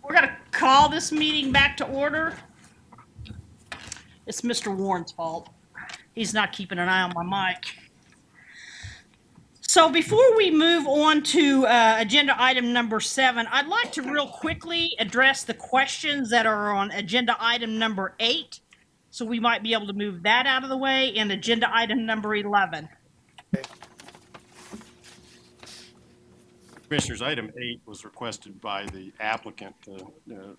We're going to call this meeting back to order. It's Mr. Warren's fault. He's not keeping an eye on my mic. So before we move on to agenda item number 7, I'd like to real quickly address the questions that are on agenda item number 8. So we might be able to move that out of the way, and agenda item number 11. Commissioners, item 8 was requested by the applicant.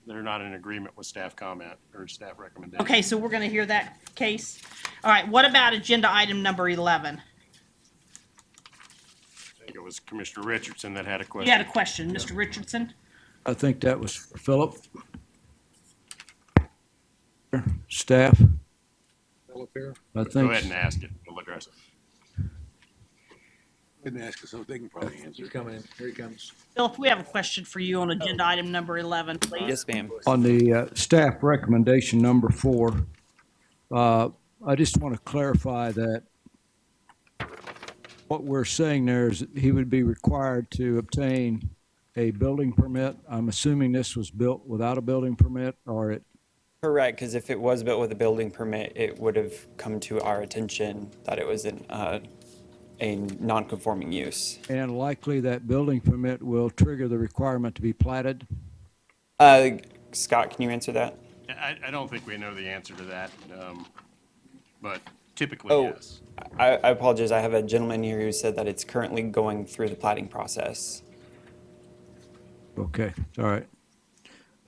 They're not in agreement with staff comment or staff recommendation. Okay, so we're going to hear that case. All right, what about agenda item number 11? I think it was Commissioner Richardson that had a question. You had a question, Mr. Richardson? I think that was for Philip. Staff, Philip here. I Go think. ahead and ask it. We'll address it. Didn't ask us, so they can probably answer. He's coming in. Here he comes. Philip, we have a question for you on agenda item number 11, please. Yes, ma'am. On the staff recommendation number 4, I just want to clarify that what we're saying there is that he would be required to obtain a building permit. I'm assuming this was built without a building permit, or it, Correct, because if it was built with a building permit, it would have come to our attention that it was a non-conforming use. and likely that building permit will trigger the requirement to be platted. Scott, can you answer that? I don't think we know the answer to that, but typically, Oh, yes. I apologize. I have a gentleman here who said that it's currently going through the plating process. Okay, all right.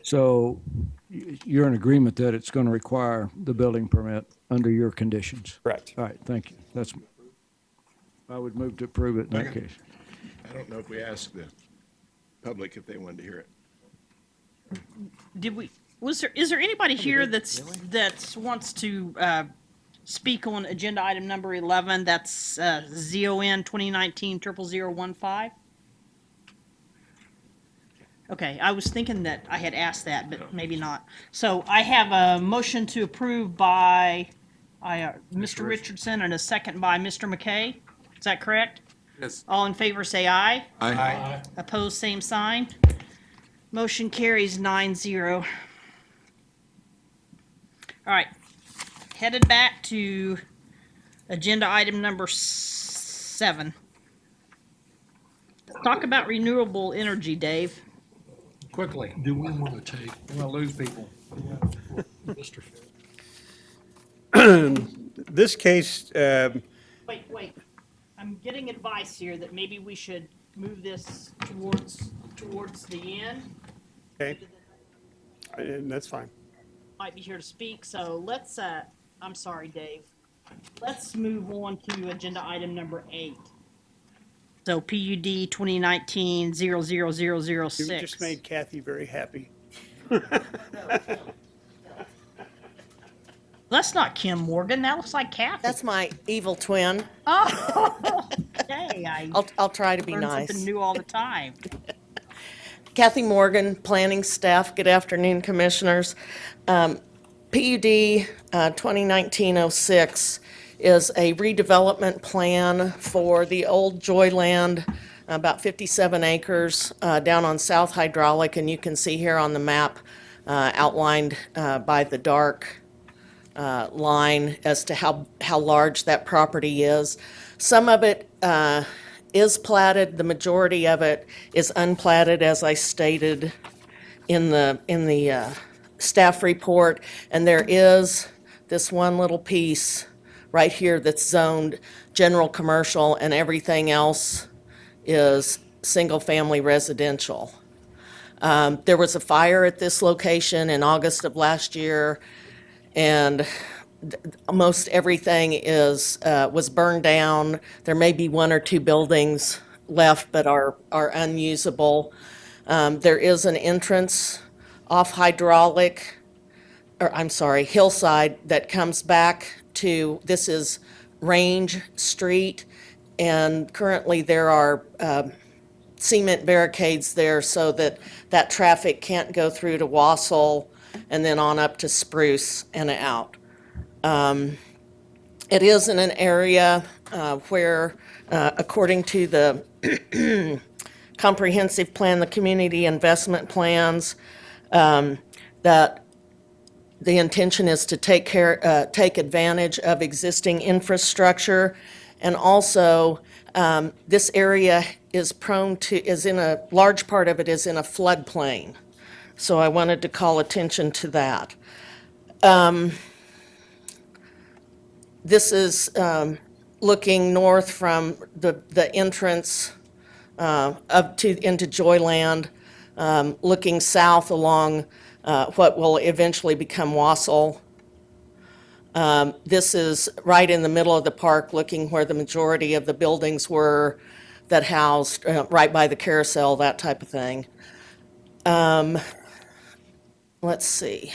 So you're in agreement that it's going to require the building permit under your conditions? Correct. All right, thank you. I would move to approve it in that Second. case. I don't know if we asked the public if they wanted to hear it. Is there anybody here that wants to speak on agenda item number 11? That's ZON 2019-00015? Okay, I was thinking that I had asked that, but maybe not. So I have a motion to approve by Mr. Richardson and a second by Mr. McKay. Is that correct? Yes. All in favor, say aye. Aye. Opposed, same sign. Motion carries 9-0. All right, headed back to agenda item number 7. Let's talk about renewable energy, Dave. Quickly. Do we want to take? We're going to lose people. Mr. This case, Wait. I'm getting advice here that maybe we should move this towards the end. okay, and that's fine. Might be here to speak, so let's, I'm sorry, Dave. Let's move on to agenda item number 8. So PUD 2019-00006. You just made Kathy very happy. That's not Kim Morgan, that looks like Kathy. That's my evil twin. Oh, okay, I'll try to be learn nice. something new all the time. Kathy Morgan, planning staff. Good afternoon, commissioners. PUD 2019-06 is a redevelopment plan for the old Joyland, about 57 acres down on South Hydraulic, and you can see here on the map outlined by the dark line as to how large that property is. Some of it is platted, the majority of it is unplatted, as I stated in the staff report, and there is this one little piece right here that's zoned general commercial, and everything else is single-family residential. There was a fire at this location in August of last year, and most everything was burned down. There may be 1 or 2 buildings left, but are unusable. There is an entrance off Hydraulic, Hillside, that comes back to, this is Range Street, and currently there are cement barricades there so that traffic can't go through to Wassell and then on up to Spruce and out. It is in an area where, according to the comprehensive plan, the community investment plans, that the intention is to take advantage of existing infrastructure. And also, this area is large part of it is in a floodplain. So I wanted to call attention to that. This is looking north from the entrance into Joyland, looking south along what will eventually become Wassel. This is right in the middle of the park, looking where the majority of the buildings were that housed, right by the carousel, that type of thing. Let's see.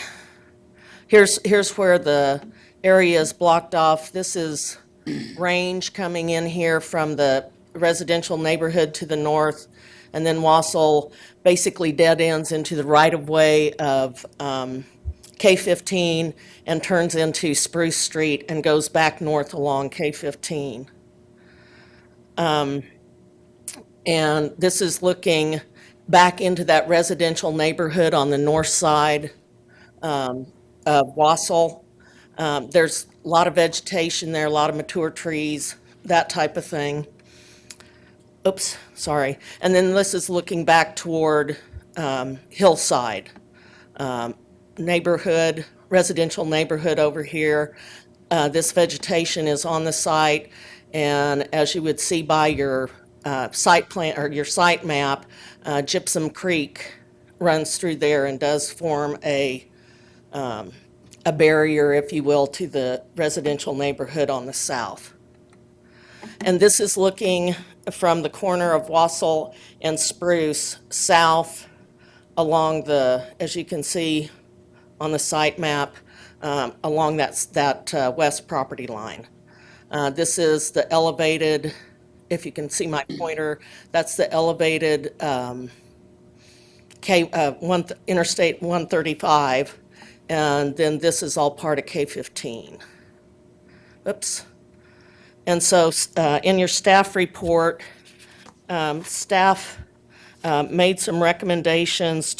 Here's where the area is blocked off. This is range coming in here from the residential neighborhood to the north. And then Wassel basically dead ends into the right-of-way of K-15 and turns into Spruce Street and goes back north along K-15. And this is looking back into that residential neighborhood on the north side of Wassel. There's a lot of vegetation there, a lot of mature trees, that type of thing. Oops, sorry. And then this is looking back toward Hillside neighborhood, residential neighborhood over here. This vegetation is on the site, and as you would see by your site plan or your site map, Gypsum Creek runs through there and does form a barrier, if you will, to the residential neighborhood on the south. And this is looking from the corner of Wassel and Spruce south along as you can see on the site map, along that west property line. This is the elevated, if you can see my pointer, that's the elevated Interstate 135, and then this is all part of K-15. Oops. And so in your staff report, staff made some recommendations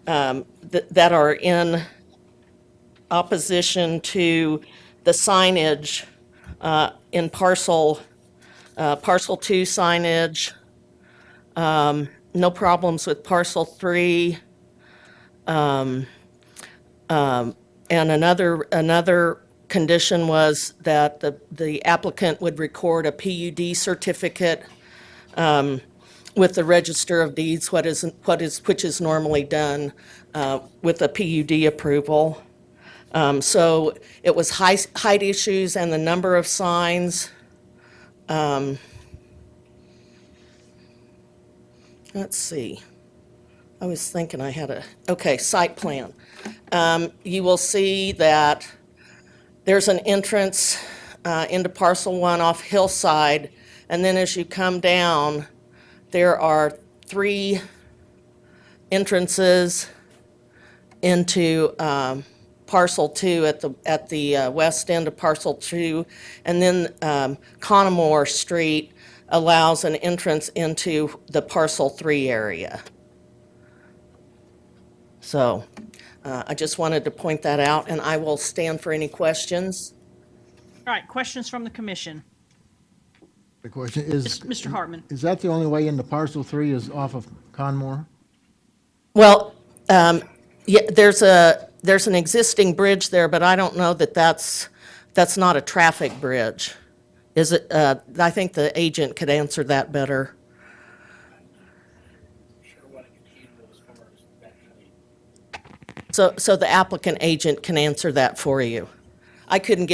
that are in opposition to the signage in Parcel 2 signage. No problems with Parcel 3. And another condition was that the applicant would record a PUD certificate with the Register of Deeds, which is normally done with a PUD approval. So it was height issues and the number of signs. Let's see. I was thinking I had site plan. You will see that there's an entrance into Parcel 1 off Hillside, and then as you come down, there are 3 entrances into Parcel 2 at the west end of Parcel 2, and then Connemore Street allows an entrance into the Parcel 3 area. So I just wanted to point that out, and I will stand for any questions. All right, questions from the commission. The question is, Mr. Hartman. is that the only way into Parcel 3 is off of Conmore? Well, yeah, there's an existing bridge there, but I don't know that that's not a traffic bridge. Is it? I think the agent could answer that better. So the applicant agent can answer that for you. I didn't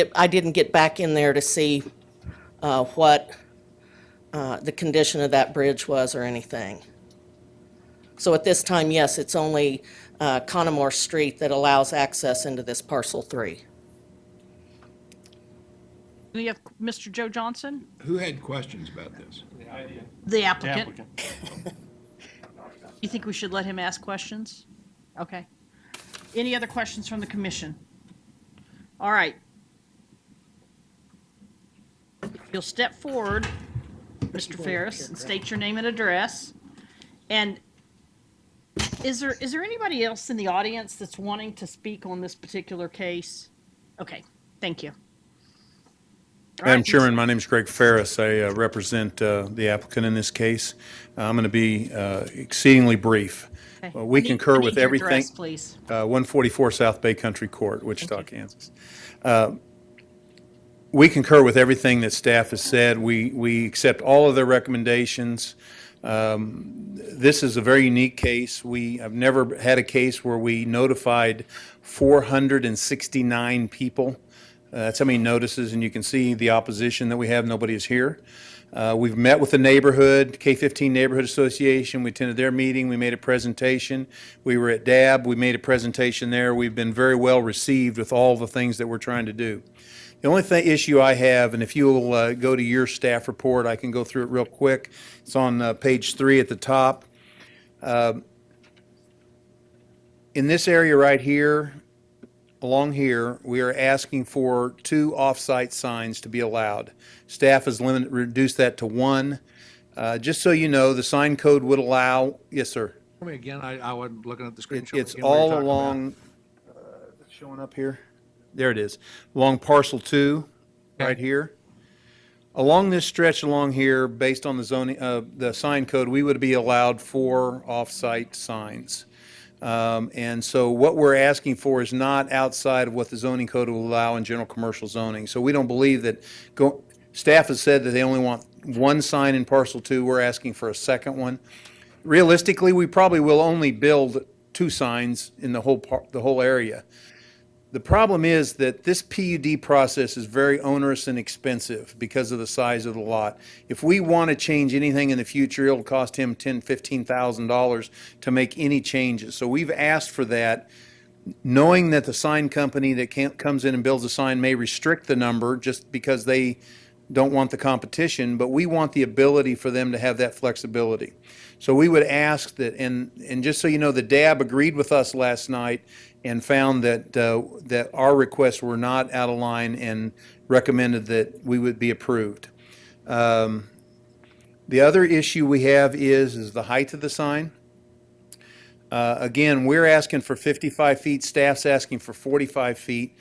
get back in there to see what the condition of that bridge was or anything. So at this time, yes, it's only Connemore Street that allows access into this Parcel 3. We have Mr. Joe Johnson, Who had questions about this? the applicant. Applicant. You think we should let him ask questions? Okay. Any other questions from the commission? All right. You'll step forward, Mr. Ferris, and state your name and address. And Is there anybody else in the audience that's wanting to speak on this particular case? Okay, thank you. All Madam right, Chairman, my name is Greg Ferris. I represent the applicant in this case. I'm going to be exceedingly brief. okay. We I need- concur I with need your everything. address, please. 144 South Bay Country Court, Wichita, Thank you. Kansas. We concur with everything that staff has said. We accept all of their recommendations. This is a very unique case. I've never had a case where we notified 469 people. That's how many notices, and you can see the opposition that we have. Nobody is here. We've met with the neighborhood, K-15 Neighborhood Association. We attended their meeting. We made a presentation. We were at DAB. We made a presentation there. We've been very well received with all the things that we're trying to do. The only issue I have, and if you'll go to your staff report, I can go through it real quick. It's on page 3 at the top. In this area right here, along here, we are asking for 2 off-site signs to be allowed. Staff has reduced that to 1. Just so you know, the sign code would allow, yes, sir. For me again, I wasn't looking at the screen. Show me It's again what you're all talking about. along, showing up here. There it is, along Parcel 2, right Okay. here. Along this stretch along here, based on the zoning, the sign code, we would be allowed 4 off-site signs. And so what we're asking for is not outside of what the zoning code will allow in general commercial zoning. So we don't believe that, staff has said that they only want 1 sign in Parcel 2. We're asking for a second one. Realistically, we probably will only build 2 signs in the whole area. The problem is that this PUD process is very onerous and expensive because of the size of the lot. If we want to change anything in the future, it'll cost him $10,000, $15,000 to make any changes. So we've asked for that, knowing that the sign company that comes in and builds a sign may restrict the number just because they don't want the competition, but we want the ability for them to have that flexibility. So we would ask that, and just so you know, the DAB agreed with us last night and found that our requests were not out of line and recommended that we would be approved. The other issue we have is the height of the sign. Again, we're asking for 55 feet, staff's asking for 45 feet.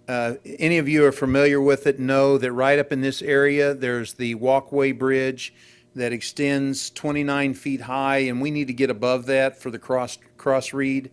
Any of you are familiar with it know that right up in this area, there's the walkway bridge that extends 29 feet high, and we need to get above that for the cross read.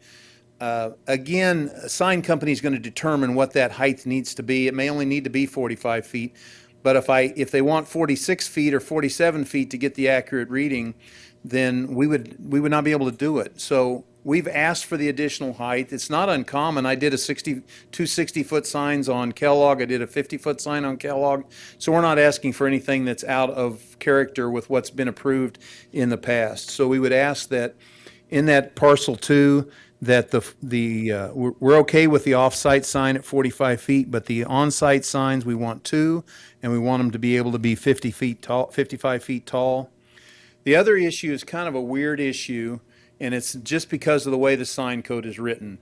Again, a sign company is going to determine what that height needs to be. It may only need to be 45 feet, but if they want 46 feet or 47 feet to get the accurate reading, then we would not be able to do it. So we've asked for the additional height. It's not uncommon. I did two 60-foot signs on Kellogg. I did a 50-foot sign on Kellogg. So we're not asking for anything that's out of character with what's been approved in the past. So we would ask that in that Parcel 2, that we're okay with the off-site sign at 45 feet, but the on-site signs, we want 2, and we want them to be able to be 50 feet tall, 55 feet tall. The other issue is kind of a weird issue, and it's just because of the way the sign code is written.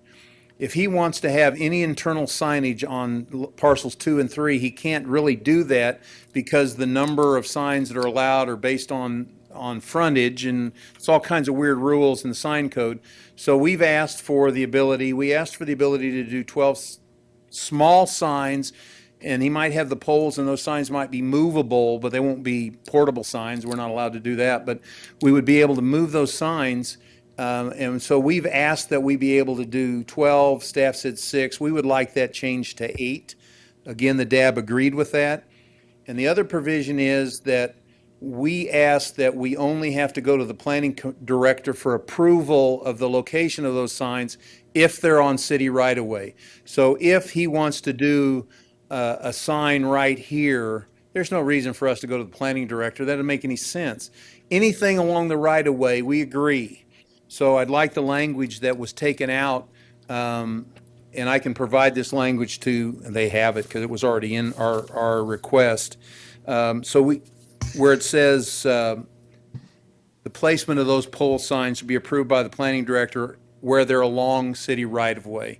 If he wants to have any internal signage on Parcels 2 and 3, he can't really do that because the number of signs that are allowed are based on frontage, and it's all kinds of weird rules in the sign code. So we asked for the ability to do 12 small signs, and he might have the poles, and those signs might be movable, but they won't be portable signs. We're not allowed to do that, but we would be able to move those signs. And so we've asked that we be able to do 12, staff said 6. We would like that changed to 8. Again, the DAB agreed with that. And the other provision is that we ask that we only have to go to the planning director for approval of the location of those signs if they're on city right-of-way. So if he wants to do a sign right here, there's no reason for us to go to the planning director. That doesn't make any sense. Anything along the right-of-way, we agree. So I'd like the language that was taken out, and I can provide this language they have it because it was already in our request. Where it says the placement of those pole signs should be approved by the planning director where they're along city right-of-way.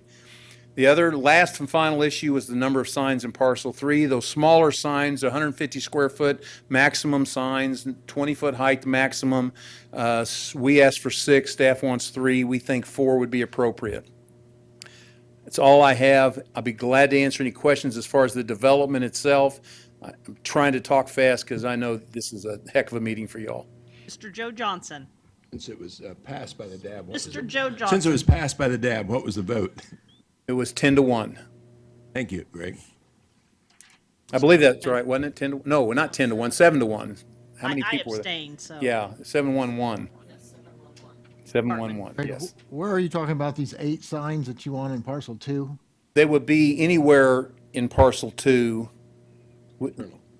The other last and final issue was the number of signs in parcel 3. Those smaller signs, 150 square foot maximum signs, 20-foot height maximum. We asked for 6, staff wants 3. We think 4 would be appropriate. That's all I have. I'll be glad to answer any questions as far as the development itself. I'm trying to talk fast because I know this is a heck of a meeting for y'all. Mr. Joe Johnson. Since it was passed by the DAB. what was Mr. it? Joe Johnson. Since it was passed by the DAB, what was the vote? It was 10-1. Thank you, Greg. I believe that's right, wasn't it? 10 to, no, not 10-1, 7-1. How many I people were there? abstained, so. Yeah, 7-1-1. 7-1-1, Greg, yes. Where are you talking about these 8 signs that you want in parcel 2? They would be anywhere in parcel 2.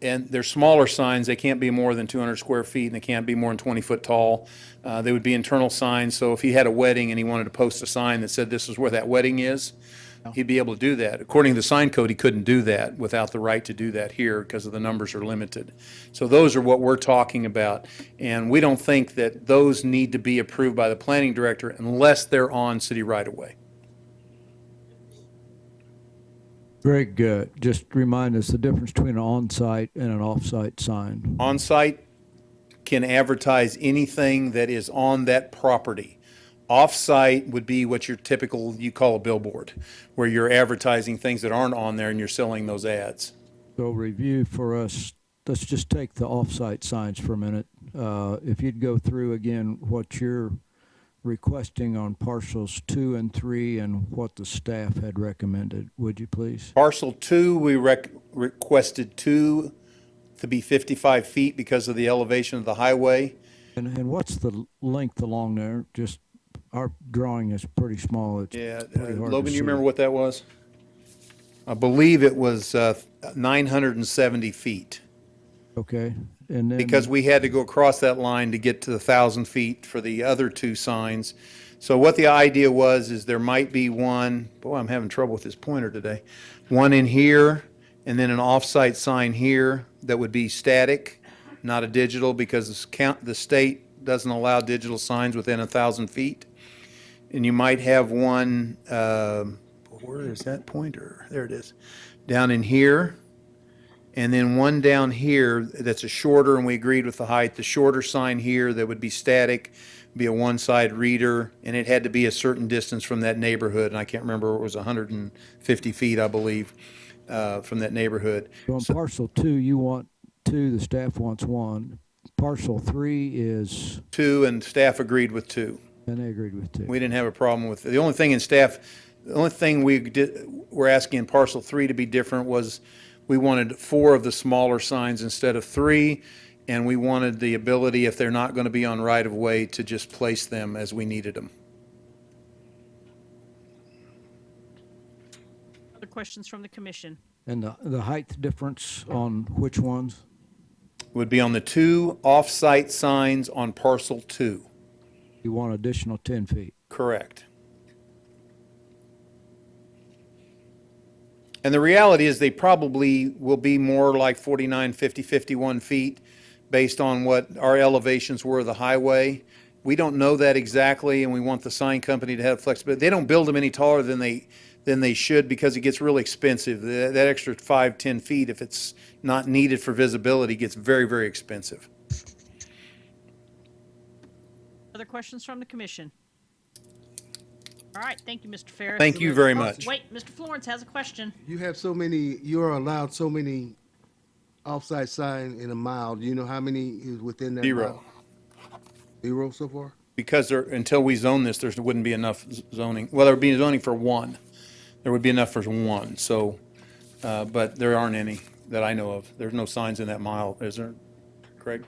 And they're smaller signs, they can't be more than 200 square feet, and they can't be more than 20 foot tall. They would be internal signs, so if he had a wedding and he wanted to post a sign that said this is where that wedding is, he'd be able to do that. According to the sign code, he couldn't do that without the right to do that here because of the numbers are limited. So those are what we're talking about, and we don't think that those need to be approved by the planning director unless they're on city right-of-way. Greg, just remind us the difference between an on-site and an off-site sign. On-site can advertise anything that is on that property. Off-site would be what your typical, you call a billboard, where you're advertising things that aren't on there and you're selling those ads. So review for us, let's just take the off-site signs for a minute. If you'd go through again what you're requesting on parcels 2 and 3 and what the staff had recommended, would you please? Parcel 2, we requested 2 to be 55 feet because of the elevation of the highway. And what's the length along there? Just, our drawing is pretty small. It's Yeah, pretty hard to Logan, do you see. remember what that was? I believe it was 970 feet. Okay, and then. Because we had to go across that line to get to the 1,000 feet for the other 2 signs. So what the idea was is there might be one, boy, I'm having trouble with this pointer today, one in here, and then an off-site sign here that would be static, not a digital, because the state doesn't allow digital signs within 1,000 feet. And you might have one, where is that pointer? There it is. Down in here. And then one down here that's a shorter, and we agreed with the height, the shorter sign here that would be static, be a one-side reader, and it had to be a certain distance from that neighborhood, and I can't remember, it was 150 feet, I believe, from that neighborhood. So on parcel 2, you want 2, the staff wants 1. Parcel 3 is, 2, and staff agreed with 2. and they agreed with 2. We didn't have a problem with it. The only thing in staff, the only thing we're asking in parcel 3 to be different was we wanted 4 of the smaller signs instead of 3, and we wanted the ability, if they're not going to be on right-of-way, to just place them as we needed them. Other questions from the commission? And the height difference on which ones? Would be on the 2 off-site signs on parcel 2. You want additional 10 feet. Correct. And the reality is they probably will be more like 49, 50, 51 feet based on what our elevations were of the highway. We don't know that exactly, and we want the sign company to have flexibility. They don't build them any taller than they should because it gets really expensive. That extra 5, 10 feet, if it's not needed for visibility, gets very, very expensive. Other questions from the commission? All right, thank you, Mr. Ferris. Thank you very much. Wait, Mr. Florence has a question. You have so many, you are allowed so many off-site signs in a mile. Do you know how many is within that 0. mile? 0 so far? Because until we zone this, there wouldn't be enough zoning. Well, there would be zoning for 1. There would be enough for 1, so, but there aren't any that I know of. There's no signs in that mile, is there, Craig?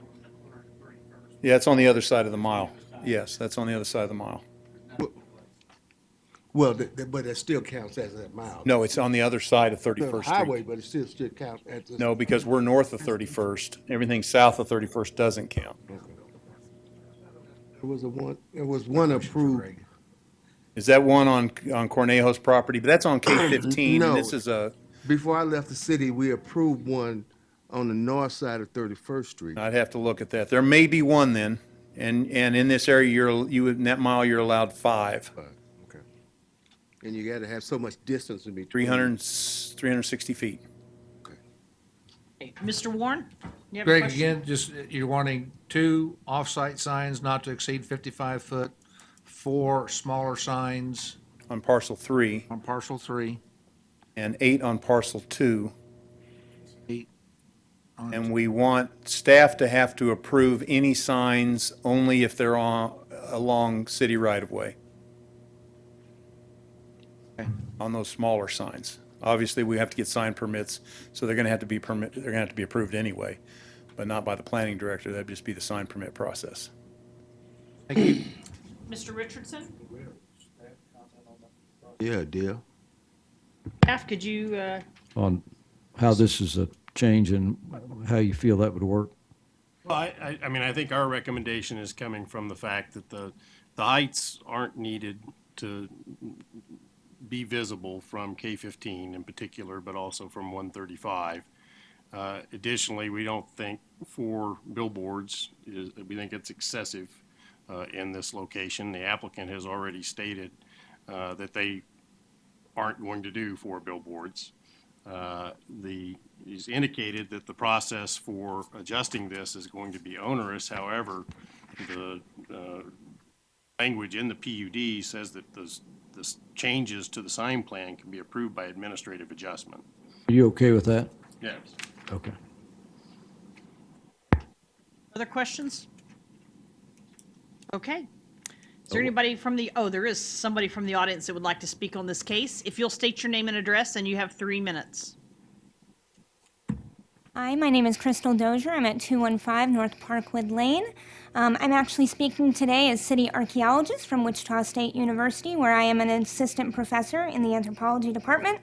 Yeah, it's on the other side of the mile. Yes, that's on the other side of the mile. Well, but it still counts as that mile. No, it's on the other side of The 31st highway, Street. but it still counts as. No, because we're north of 31st. Everything south of 31st doesn't count. There was one approved. Is that one on Cornejo's property? But that's on K-15, No. and this is a, Before I left the city, we approved one on the north side of 31st Street. I'd have to look at that. There may be one then, and in this area, in that mile, you're allowed 5. Okay. And you gotta have so much distance in between. 360 feet. Okay, Mr. Warren? You have a Greg, question? again, just, you're wanting 2 off-site signs not to exceed 55 foot, 4 smaller signs On parcel 3 on parcel 3, and 8 on parcel 2. 8 on. And we want staff to have to approve any signs only if they're along city right-of-way. On those smaller signs. Obviously, we have to get sign permits, so they're gonna have to be approved anyway, but not by the planning director. That'd just be the sign permit process. Thank you. Mr. Richardson? Yeah, deal. Staff, could you, On how this is a change and how you feel that would work? Well, I mean, I think our recommendation is coming from the fact that the heights aren't needed to be visible from K-15 in particular, but also from 135. Additionally, we don't think 4 billboards we think it's excessive in this location. The applicant has already stated that they aren't going to do 4 billboards. He's indicated that the process for adjusting this is going to be onerous. However, the language in the PUD says that the changes to the sign plan can be approved by administrative adjustment. Are you okay with that? Yes. Okay. other questions? Okay. Is there anybody from the, there is somebody from the audience that would like to speak on this case. If you'll state your name and address, and you have 3 minutes. Hi, my name is Crystal Dozier. I'm at 215 North Parkwood Lane. I'm actually speaking today as city archaeologist from Wichita State University, where I am an assistant professor in the anthropology department.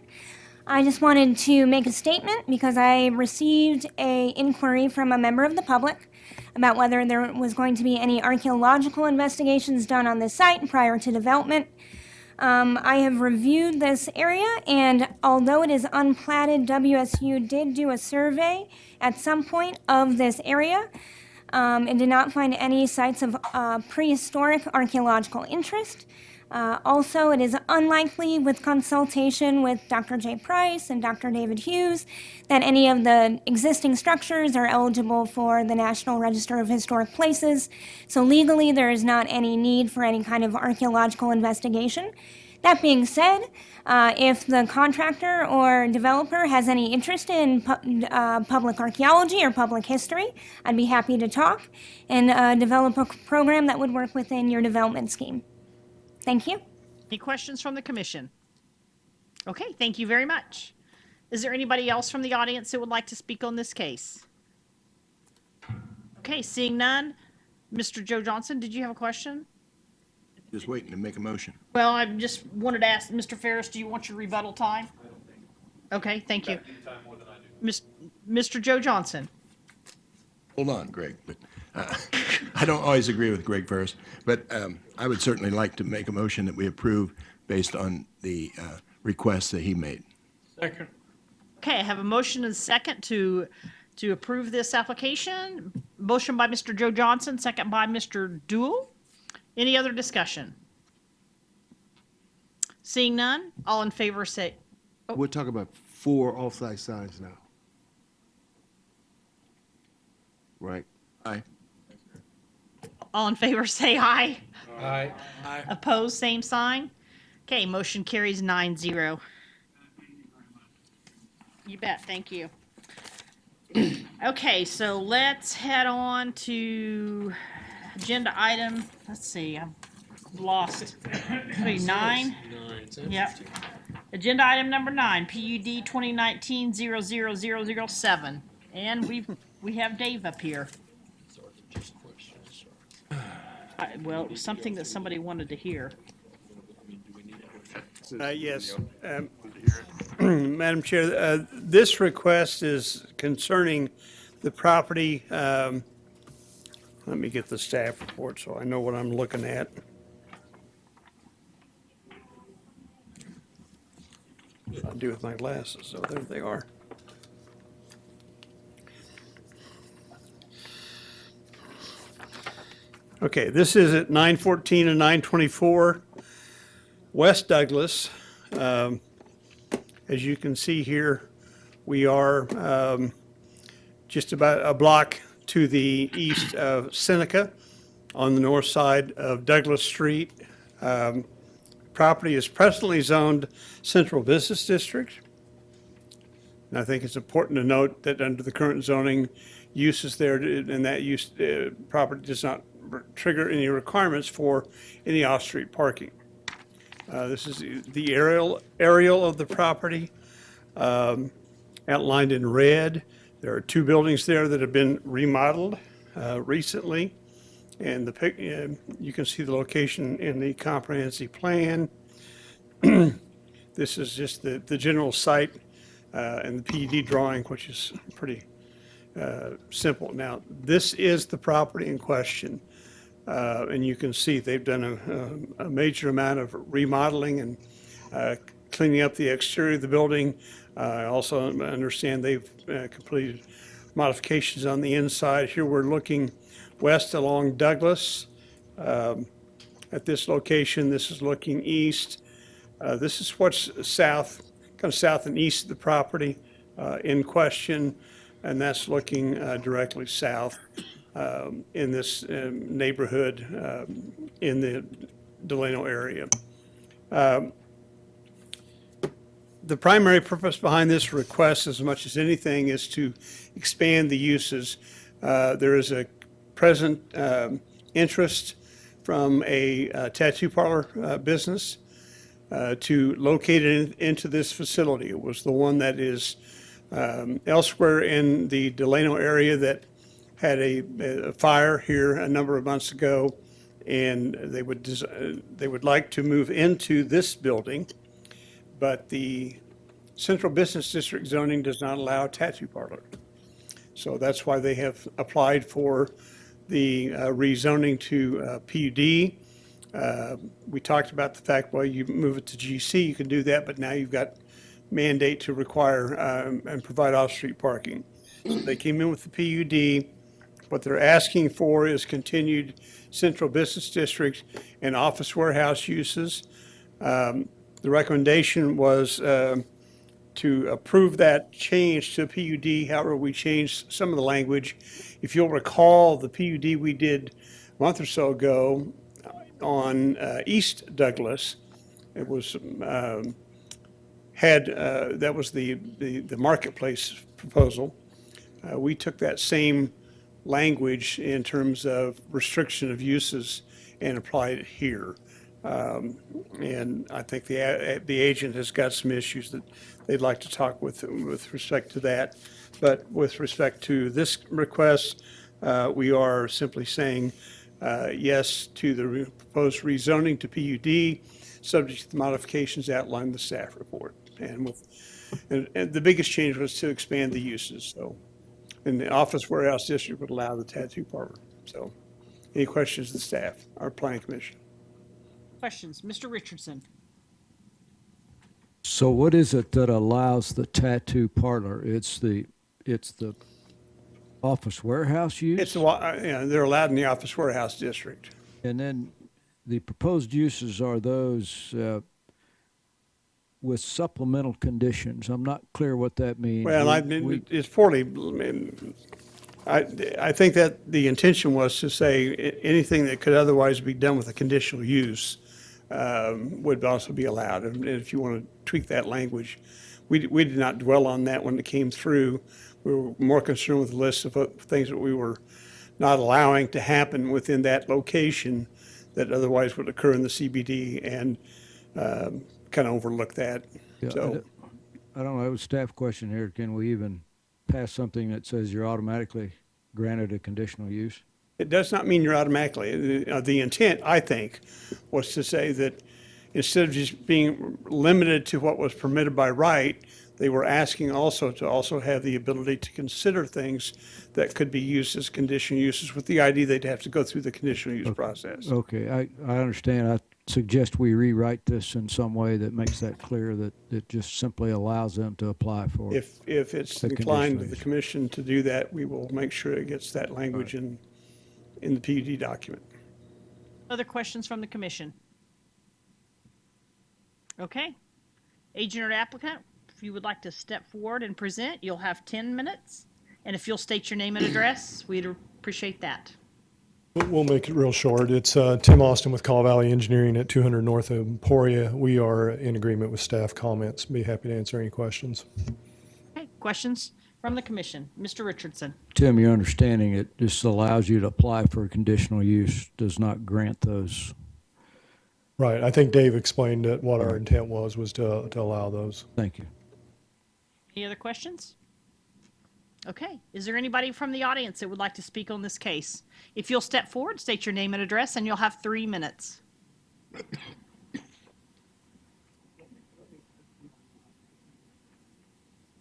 I just wanted to make a statement because I received an inquiry from a member of the public about whether there was going to be any archaeological investigations done on this site prior to development. I have reviewed this area, and although it is unplatted, WSU did do a survey at some point of this area and did not find any sites of prehistoric archaeological interest. Also, it is unlikely, with consultation with Dr. J. Price and Dr. David Hughes, that any of the existing structures are eligible for the National Register of Historic Places. So legally, there is not any need for any kind of archaeological investigation. That being said, if the contractor or developer has any interest in public archaeology or public history, I'd be happy to talk and develop a program that would work within your development scheme. Thank you. Any questions from the commission? Okay, thank you very much. Is there anybody else from the audience that would like to speak on this case? Okay, seeing none. Mr. Joe Johnson, did you have a question? Just waiting to make a motion. Well, I just wanted to ask, Mr. Ferris, do you want your rebuttal time? Okay, thank you. Mr. Joe Johnson. Hold on, Greg, but I don't always agree with Greg Ferris, but I would certainly like to make a motion that we approve based on the requests that he made. Second. Okay, I have a motion and a second to approve this application. Motion by Mr. Joe Johnson, second by Mr. Dool. Any other discussion? Seeing none, all in favor say, We're talking about 4 off-site signs now. Right? Aye. all in favor say aye. Aye. Opposed, same sign. Okay, motion carries 9-0. You bet, thank you. Okay, so let's head on to agenda item, let's see, I've lost, wait, 9? Yep. Agenda item number 9, PUD 2019-00007. And we have Dave up here. Well, it was something that somebody wanted to hear. Yes. Madam Chair, this request is concerning the property. Let me get the staff report so I know what I'm looking at. I'll do with my glasses, so there they are. Okay, this is at 914 and 924 West Douglas. As you can see here, we are just about a block to the east of Seneca on the north side of Douglas Street. Property is presently zoned Central Business District. And I think it's important to note that under the current zoning, uses there, and that use, property does not trigger any requirements for any off-street parking. This is the aerial of the property, outlined in red. There are two buildings there that have been remodeled recently, and you can see the location in the comprehensive plan. This is just the general site and the PUD drawing, which is pretty simple. Now, this is the property in question. And you can see they've done a major amount of remodeling and cleaning up the exterior of the building. I also understand they've completed modifications on the inside. Here we're looking west along Douglas at this location. This is looking east. This is what's south, kind of south and east of the property in question, and that's looking directly south. In this neighborhood in the Delano area. The primary purpose behind this request, as much as anything, is to expand the uses. There is a present interest from a tattoo parlor business to locate it into this facility. It was the one that is elsewhere in the Delano area that had a fire here a number of months ago, and they would like to move into this building, but the Central Business District zoning does not allow a tattoo parlor. So that's why they have applied for the rezoning to PUD. We talked about the fact, well, you move it to GC, you can do that, but now you've got mandate to require and provide off-street parking. So they came in with the PUD. What they're asking for is continued Central Business District and office warehouse uses. The recommendation was to approve that change to PUD. However, we changed some of the language. If you'll recall, the PUD we did a month or so ago on East Douglas, it was that was the marketplace proposal. We took that same language in terms of restriction of uses and applied it here. And I think the agent has got some issues that they'd like to talk with respect to that. But with respect to this request, we are simply saying yes to the proposed rezoning to PUD, subject to the modifications outlined in the staff report. And the biggest change was to expand the uses. So, and the office warehouse district would allow the tattoo parlor. So, any questions of the staff, our planning commission? Questions, Mr. Richardson? So what is it that allows the tattoo parlor? It's the office warehouse use? It's they're allowed in the office warehouse district. And then the proposed uses are those with supplemental conditions. I'm not clear what that means. Well, it's poorly. I think that the intention was to say anything that could otherwise be done with a conditional use would also be allowed. And if you want to tweak that language, we did not dwell on that when it came through. We were more concerned with the list of things that we were not allowing to happen within that location that otherwise would occur in the CBD, and kind of overlook that. Yeah, So I don't know, it was a staff question here. Can we even pass something that says you're automatically granted a conditional use? it does not mean you're automatically. The intent, I think, was to say that instead of just being limited to what was permitted by right, they were asking also to also have the ability to consider things that could be used as conditional uses, with the idea they'd have to go through the conditional use process. Okay, I understand. I suggest we rewrite this in some way that makes that clear, that it just simply allows them to apply for it. If it's The inclined to the conditional use. commission to do that, we will make sure it gets that language in the PUD document. Other questions from the commission? Okay. Agent or applicant, if you would like to step forward and present, you'll have 10 minutes. And if you'll state your name and address, we'd appreciate that. We'll make it real short. It's Tim Austin with Call Valley Engineering at 200 North of Emporia. We are in agreement with staff comments. Be happy to answer any questions. Okay, questions from the commission? Mr. Richardson. Tim, your understanding, it just allows you to apply for a conditional use, does not grant those. Right. I think Dave explained that what our intent was to allow those. Thank you. Any other questions? Okay, is there anybody from the audience that would like to speak on this case? If you'll step forward, state your name and address, and you'll have 3 minutes.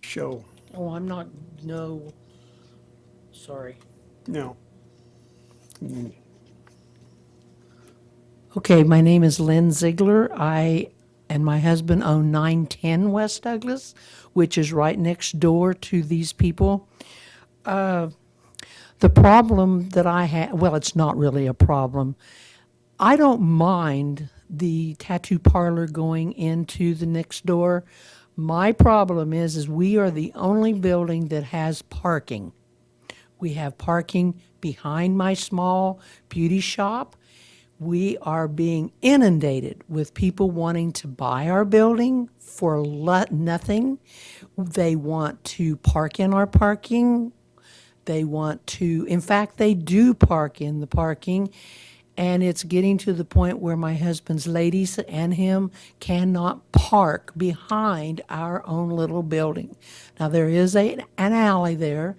Show. Oh, I'm not, no, sorry. No. Okay, my name is Lynn Ziegler. I and my husband own 910 West Douglas, which is right next door to these people. The problem that I have, well, it's not really a problem. I don't mind the tattoo parlor going into the next door. My problem is we are the only building that has parking. We have parking behind my small beauty shop. We are being inundated with people wanting to buy our building for nothing. They want to park in our parking. They want to, in fact, they do park in the parking. And it's getting to the point where my husband's ladies and him cannot park behind our own little building. Now, there is an alley there,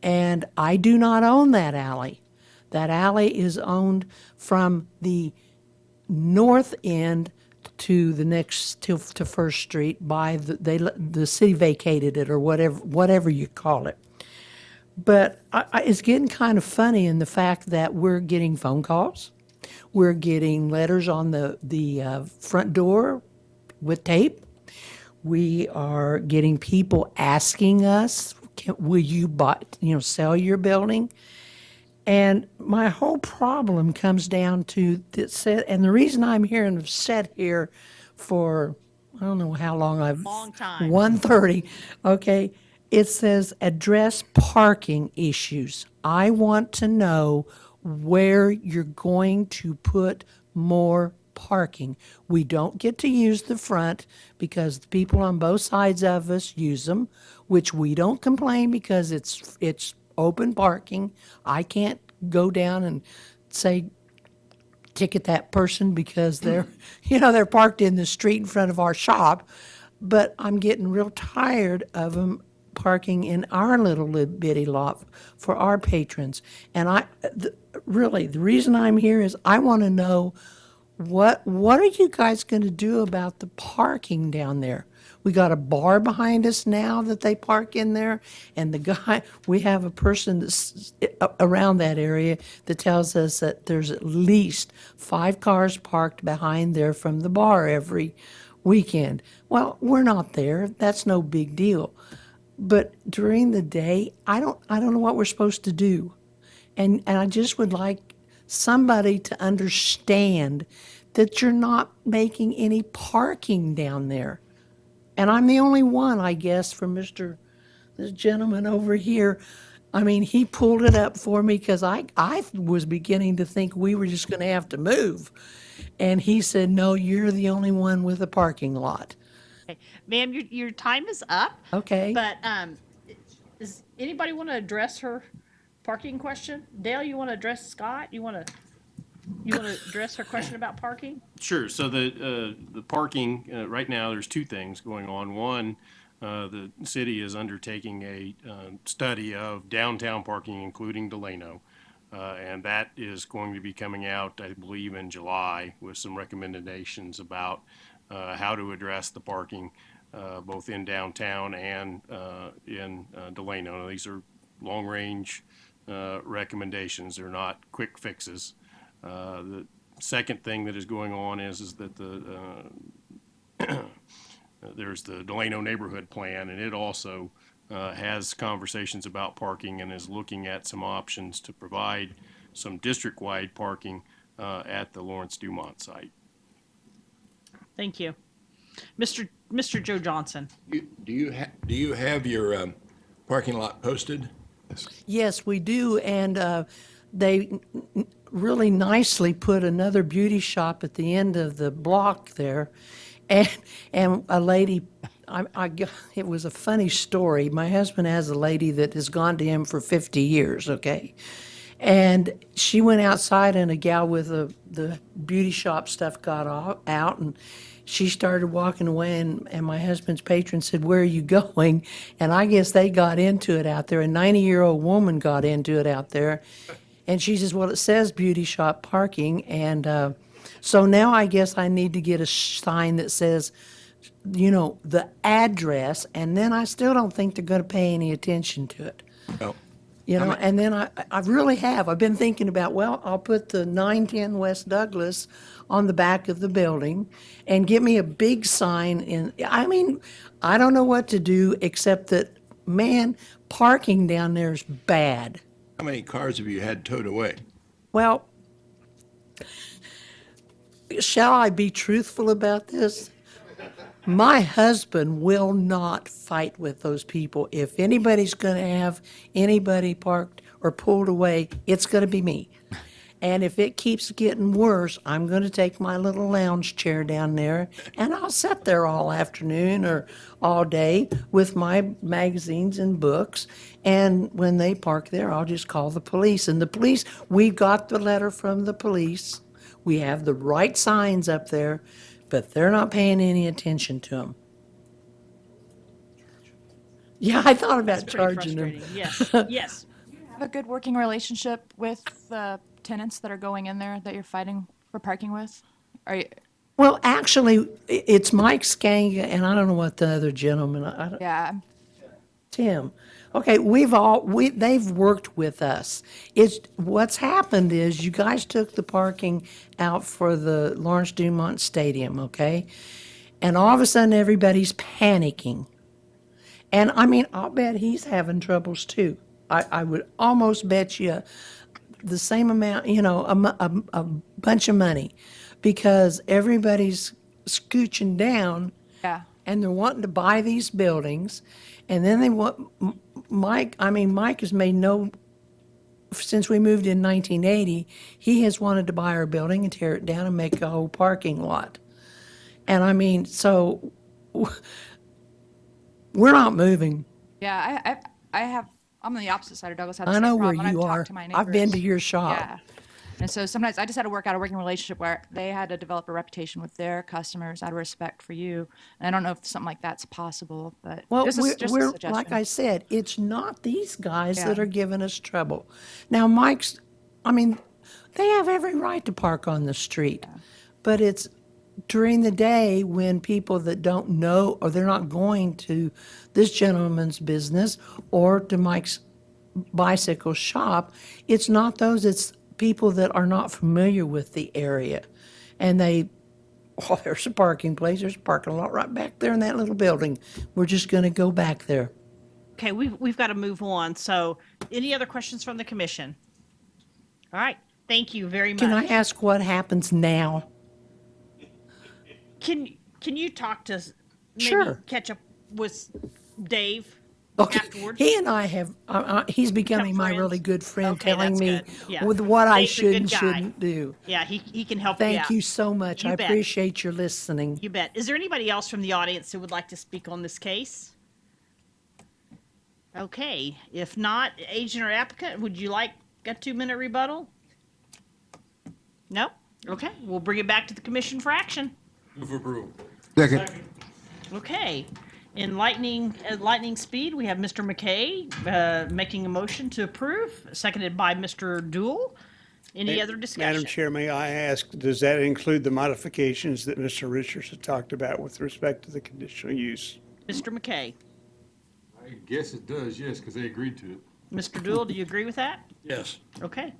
and I do not own that alley. That alley is owned from the north end to the next to First Street by the city vacated it or whatever you call it. But it's getting kind of funny in the fact that we're getting phone calls, we're getting letters on the front door with tape. We are getting people asking us, "Will you sell your building?" And my whole problem comes down to this, and the reason I'm here and have sat here for, I don't know how long Long time. 1:30, okay, it says address parking issues. I want to know where you're going to put more parking. We don't get to use the front because the people on both sides of us use them, which we don't complain because it's open parking. I can't go down and say, ticket that person because they're parked in the street in front of our shop. But I'm getting real tired of them parking in our little bitty lot for our patrons. And really, the reason I'm here is I want to know what are you guys going to do about the parking down there? We got a bar behind us now that they park in there, and we have a person that's around that area that tells us that there's at least 5 cars parked behind there from the bar every weekend. Well, we're not there. That's no big deal. But during the day, I don't know what we're supposed to do. And I just would like somebody to understand that you're not making any parking down there. And I'm the only one, I guess, from this gentleman over here. I mean, he pulled it up for me because I was beginning to think we were just going to have to move. And he said, no, you're the only one with a parking lot. Okay. Ma'am, your time is up. Okay. But does anybody want to address her parking question? Dale, you want to address Scott? You want to address her question about parking? Sure. So the parking, right now, there's 2 things going on. One, the city is undertaking a study of downtown parking, including Delano. And that is going to be coming out, I believe, in July with some recommendations about how to address the parking, both in downtown and in Delano. Now, these are long-range recommendations. They're not quick fixes. The second thing that is going on is that there's the Delano neighborhood plan, and it also has conversations about parking and is looking at some options to provide some district-wide parking at the Lawrence Dumont site. Thank you. Mr. Joe Johnson. Do you have your parking lot posted? Yes, we do, and they really nicely put another beauty shop at the end of the block there, and a lady, it was a funny story. My husband has a lady that has gone to him for 50 years, okay? And she went outside, and a gal with the beauty shop stuff got out, and she started walking away, and my husband's patron said, "Where are you going?" And I guess they got into it out there. A 90-year-old woman got into it out there. And she says, "Well, it says beauty shop parking." And so now I guess I need to get a sign that says, the address. And then I still don't think they're going to pay any attention to it. Well, And then I really have. I've been thinking about, well, I'll put the 910 West Douglas on the back of the building and get me a big sign in. I mean, I don't know what to do except that, man, parking down there is bad. how many cars have you had towed away? Well, shall I be truthful about this? My husband will not fight with those people. If anybody's going to have anybody parked or pulled away, it's going to be me. And if it keeps getting worse, I'm going to take my little lounge chair down there and I'll sit there all afternoon or all day with my magazines and books. And when they park there, I'll just call the police. And the police, we got the letter from the police. We have the right signs up there, but they're not paying any attention to them. Yeah, I thought about That's pretty charging them. frustrating. Yes, yes. Have a good working relationship with the tenants that are going in there that you're fighting for parking with? Are you, Well, actually, it's Mike Skanga, and I don't know what the other gentleman, yeah, Tim. Okay, they've worked with us. What's happened is you guys took the parking out for the Lawrence Dumont Stadium, okay? And all of a sudden, everybody's panicking. And I mean, I'll bet he's having troubles too. I would almost bet you the same amount, a bunch of money, because everybody's scooching down yeah. and they're wanting to buy these buildings. And then they want, Mike has made since we moved in 1980, he has wanted to buy our building and tear it down and make a whole parking lot. And I mean, so we're not moving. Yeah, I'm on the opposite side of Douglas. I have the I same know where problem, and you I've talked are. to my I've been neighbors. to your shop. Yeah. And so sometimes I just had to work out a working relationship where they had to develop a reputation with their customers out of respect for you. And I don't know if something like that's possible, but Well, just a we're suggestion. like I said, it's not these guys that Yeah. are giving us trouble. Now, they have every right to park on the street, but it's during the day when people that don't know or they're not going to this gentleman's business or to Mike's bicycle shop. It's not those, it's people that are not familiar with the area. And there's a parking place, there's a parking lot right back there in that little building. We're just going to go back there. Okay, we've got to move on. So, any other questions from the commission? All right, thank you very much. Can I ask what happens now? Can you talk to maybe Sure. catch up with Dave Okay, afterwards? he and I have, he's becoming my friends? really good friend, Okay, telling that's me good. Yeah. with what I Dave's a should good and guy. shouldn't do. Yeah, he can help you Thank out. you so much. You I bet. appreciate your listening. You bet. Is there anybody else from the audience who would like to speak on this case? Okay, if not, agent or applicant, would you like a 2-minute rebuttal? No? Okay, we'll bring it back to the commission for action. Move approval. Second. Okay, in lightning speed, we have Mr. McKay making a motion to approve, seconded by Mr. Dool. Any other discussion? Madam Chair, may I ask, does that include the modifications that Mr. Richards had talked about with respect to the conditional use? Mr. McKay. I guess it does, yes, because they agreed to it. Mr. Dool, do you agree with that? Yes. Okay.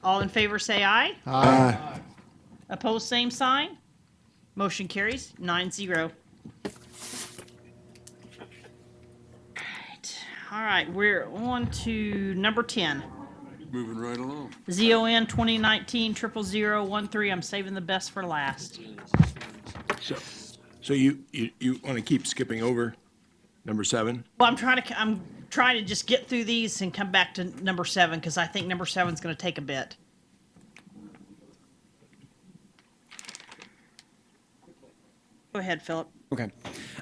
All in favor, say aye. Aye. Opposed, same sign. Motion carries 9-0. All right, we're on to number 10. Moving right along. ZON 2019 00013. I'm saving the best for last. So you want to keep skipping over number 7? Well, I'm trying to just get through these and come back to number 7 because I think number 7 is going to take a bit. Go ahead, Philip. Okay.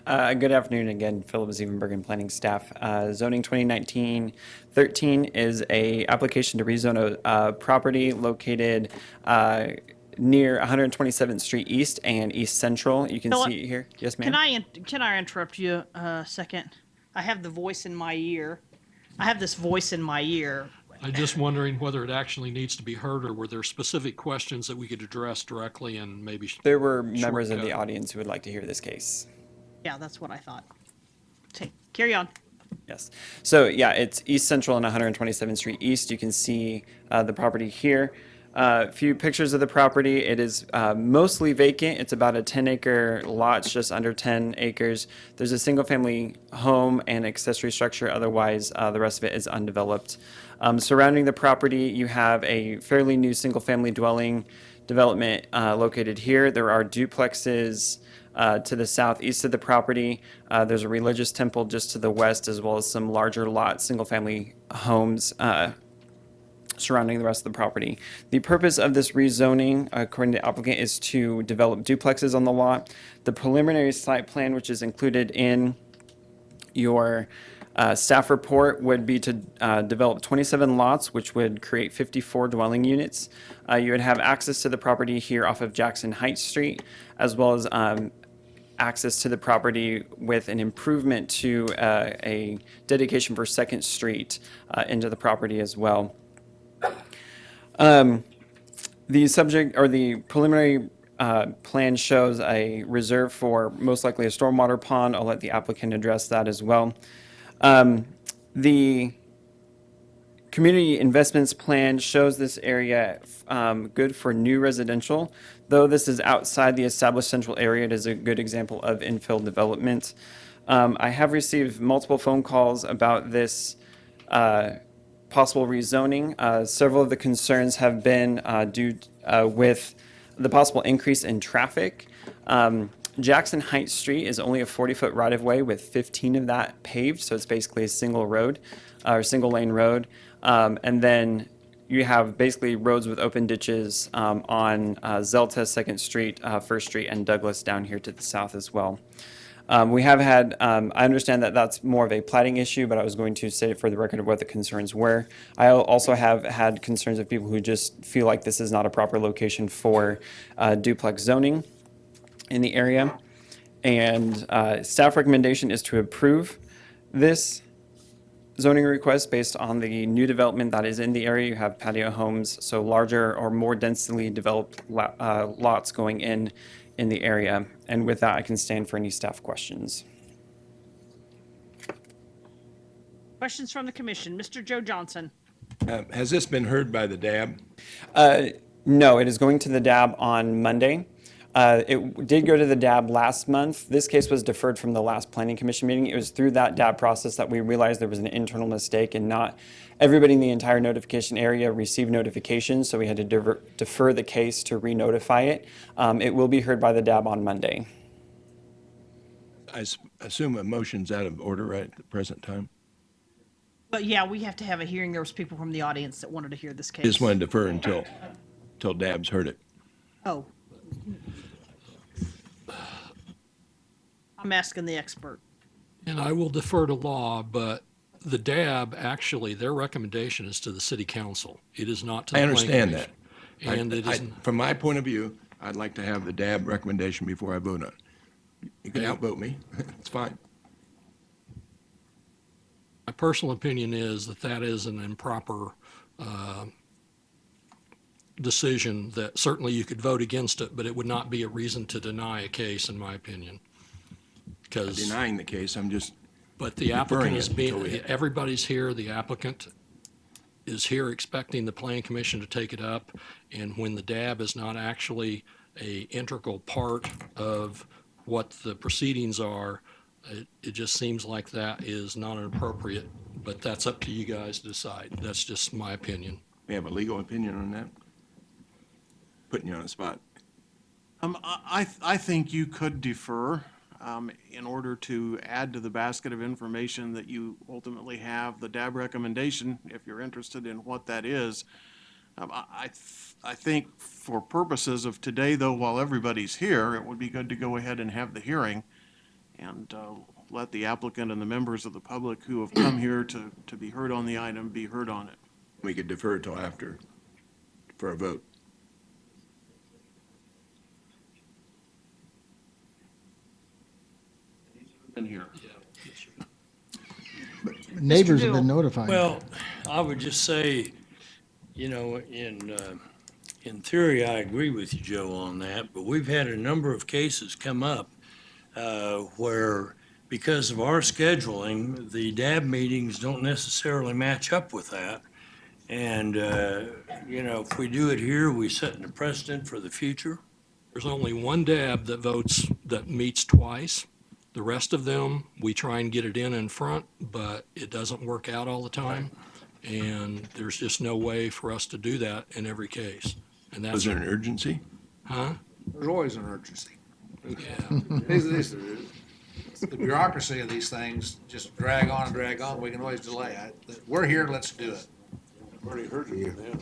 Good afternoon again, Philip Zevenbergen, planning staff. Zoning 2019-13 is a application to rezone a property located near 127th Street East and East Central. You can Philip, see it here. Yes, ma'am. Can I interrupt you a second? I have the voice in my ear. I have this voice in my ear. I'm just wondering whether it actually needs to be heard, or were there specific questions that we could address directly and maybe. There were members of the shortcut? audience who would like to hear this case. Yeah, that's what I thought. Carry on. Yes. So yeah, it's East Central and 127th Street East. You can see the property here. A few pictures of the property. It is mostly vacant. It's about a 10-acre lot, it's just under 10 acres. There's a single-family home and accessory structure. Otherwise, the rest of it is undeveloped. Surrounding the property, you have a fairly new single-family dwelling development located here. There are duplexes to the southeast of the property. There's a religious temple just to the west, as well as some larger lot single-family homes surrounding the rest of the property. The purpose of this rezoning, according to the applicant, is to develop duplexes on the lot. The preliminary site plan, which is included in your staff report, would be to develop 27 lots, which would create 54 dwelling units. You would have access to the property here off of Jackson Heights Street, as well as access to the property with an improvement to a dedication for 2nd Street into the property as well. The subject or the preliminary plan shows a reserve for most likely a stormwater pond. I'll let the applicant address that as well. The community investments plan shows this area good for new residential. Though this is outside the established central area, it is a good example of infill development. I have received multiple phone calls about this possible rezoning. Several of the concerns have been due with the possible increase in traffic. Jackson Heights Street is only a 40-foot right-of-way with 15 of that paved, so it's basically a single road or single lane road. And then you have basically roads with open ditches on Zelta, 2nd Street, 1st Street, and Douglas down here to the south as well. We have had, I understand that that's more of a plating issue, but I was going to say it for the record of what the concerns were. I also have had concerns of people who just feel like this is not a proper location for duplex zoning in the area. And staff recommendation is to approve this zoning request based on the new development that is in the area. You have patio homes, so larger or more densely developed lots going in the area. And with that, I can stand for any staff questions. Questions from the commission. Mr. Joe Johnson. Has this been heard by the DAB? No, it is going to the DAB on Monday. It did go to the DAB last month. This case was deferred from the last planning commission meeting. It was through that DAB process that we realized there was an internal mistake and not everybody in the entire notification area received notifications, so we had to defer the case to re-notify it. It will be heard by the DAB on Monday. I assume a motion's out of order right at the present time? But yeah, we have to have a hearing. There was people from the audience that wanted to hear this case. Just want to defer until DAB's heard it. Oh. I'm asking the expert. And I will defer to law, but the DAB, actually, their recommendation is to the city council. It is not to the I planning understand that. commission. And it isn't. From my point of view, I'd like to have the DAB recommendation before I vote on it. You can outvote me. It's fine. My personal opinion is that that is an improper decision, that certainly you could vote against it, but it would not be a reason to deny a case, in my opinion. I'm not denying the case, I'm just But the applicant is deferring it being, everybody's here, the applicant is here expecting the planning commission to take it up, and when the DAB is not actually a integral part of what the proceedings are, it just seems like that is not appropriate, but that's up to you guys to decide. That's just my opinion. We have a legal opinion on that? Putting you on the spot. I think you could defer in order to add to the basket of information that you ultimately have, the DAB recommendation, if you're interested in what that is. I think for purposes of today, though, while everybody's here, it would be good to go ahead and have the hearing and let the applicant and the members of the public who have come here to be heard on the item be heard on it. We could defer till after for a vote. In here. Neighbors have Newell. been notified. Well, I would just say, in theory, I agree with you, Joe, on that, but we've had a number of cases come up where, because of our scheduling, the DAB meetings don't necessarily match up with that. And, if we do it here, we set a precedent for the future. There's only one DAB that meets twice. The rest of them, we try and get it in front, but it doesn't work out all the time. And there's just no way for us to do that in every case. And Was that's, there an urgency? huh? There's always an urgency. Yeah. The bureaucracy of these things just drag on and drag on. We can always delay. We're here, let's do it. I've already heard from them.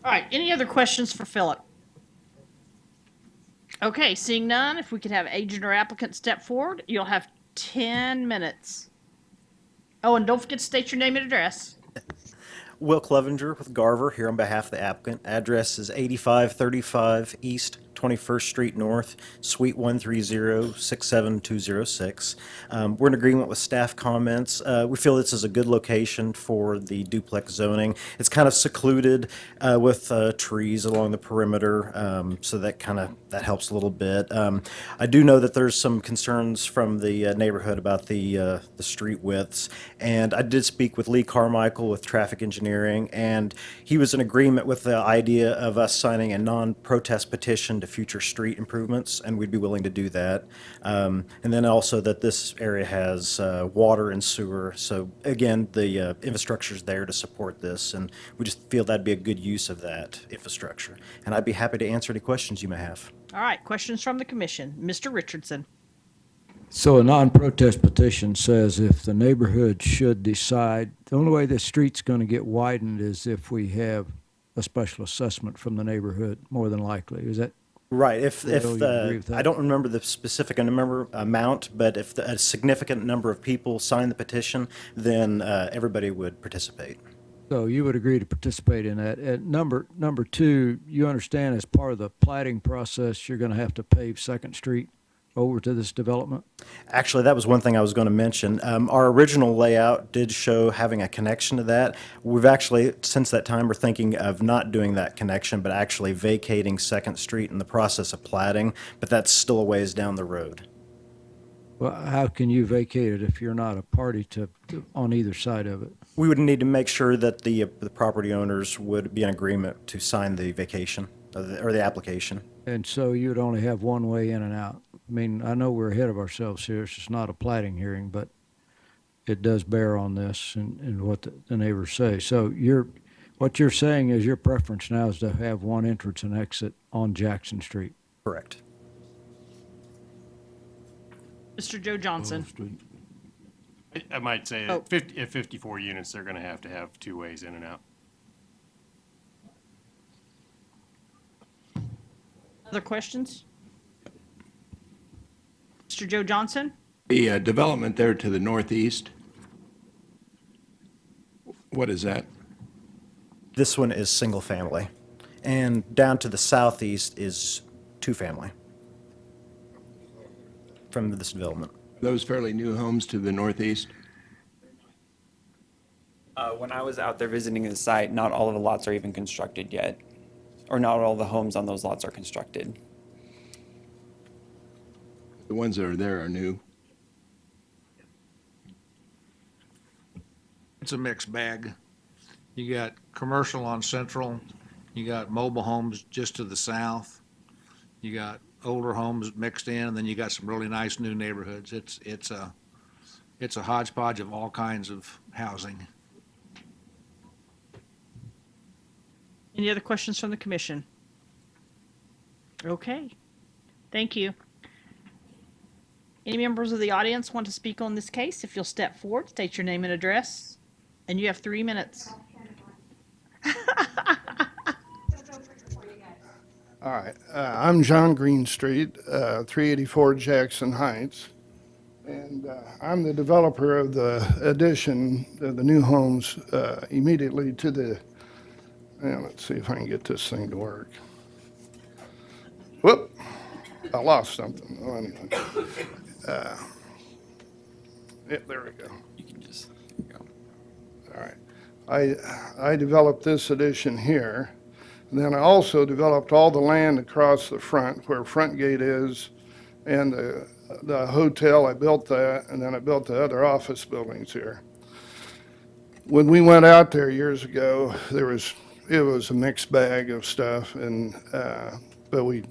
All right, any other questions for Philip? Okay, seeing none, if we could have agent or applicant step forward, you'll have 10 minutes. Oh, and don't forget to state your name and address. Will Clevenger with Garver here on behalf of the applicant. Address is 8535 East 21st Street North, Suite 130, 67206. We're in agreement with staff comments. We feel this is a good location for the duplex zoning. It's kind of secluded with trees along the perimeter, so that helps a little bit. I do know that there's some concerns from the neighborhood about the street widths, and I did speak with Lee Carmichael with traffic engineering, and he was in agreement with the idea of us signing a non-protest petition to future street improvements, and we'd be willing to do that. And then also that this area has water and sewer, so again, the infrastructure's there to support this, and we just feel that'd be a good use of that infrastructure. And I'd be happy to answer any questions you may have. All right, questions from the commission. Mr. Richardson. So a non-protest petition says if the neighborhood should decide, the only way this street's going to get widened is if we have a special assessment from the neighborhood, more than likely. Is that Right. If Will, you agree with that? I don't remember the specific amount, but if a significant number of people sign the petition, then everybody would participate. So you would agree to participate in that. And number two, you understand as part of the plating process, you're going to have to pave Second Street over to this development? Actually, that was one thing I was going to mention. Our original layout did show having a connection to that. We've actually, since that time, we're thinking of not doing that connection, but actually vacating Second Street in the process of platting, but that's still a ways down the road. Well, how can you vacate it if you're not a party to on either side of it? We would need to make sure that the property owners would be in agreement to sign the vacation or the application. And so you'd only have one way in and out. I mean, I know we're ahead of ourselves here. It's just not a plating hearing, but it does bear on this and what the neighbors say. So what you're saying is your preference now is to have one entrance and exit on Jackson Street. Correct. Mr. Joe Johnson. I might say Oh. at 54 units, they're going to have two ways in and out. Other questions? Mr. Joe Johnson? The development there to the northeast, what is that? This one is single family, and down to the southeast is two family from this development. Those fairly new homes to the northeast? When I was out there visiting the site, not all of the lots are even constructed yet, or not all the homes on those lots are constructed. The ones that are there are new? It's a mixed bag. You got commercial on Central, you got mobile homes just to the south, you got older homes mixed in, and then you got some really nice new neighborhoods. It's a hodgepodge of all kinds of housing. Any other questions from the commission? Okay. Thank you. Any members of the audience want to speak on this case? If you'll step forward, state your name and address, and you have 3 minutes. All right, I'm John Greenstreet, 384 Jackson Heights, and I'm the developer of the addition of the new homes immediately to the, let's see if I can get this thing to work. Whoop, I lost something. Oh, anyway. Yeah, there we go. You can just go. All right, I developed this addition here. And then I also developed all the land across the front where Front Gate is and the hotel. I built that, and then I built the other office buildings here. When we went out there years ago, it was a mixed bag of stuff, and but we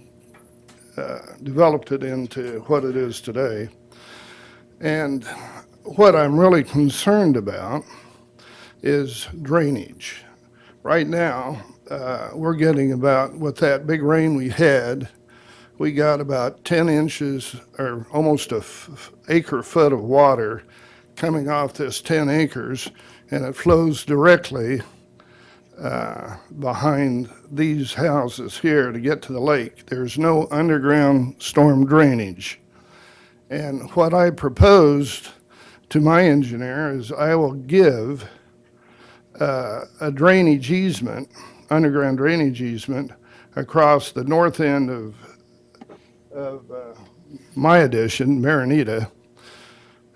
developed it into what it is today. And what I'm really concerned about is drainage. Right now, we're getting about, with that big rain we had, we got about 10 inches or almost a acre foot of water coming off this 10 acres, and it flows directly behind these houses here to get to the lake. There's no underground storm drainage. And what I proposed to my engineer is I will give a drainage easement, underground drainage easement, across the north end of my addition, Marinita.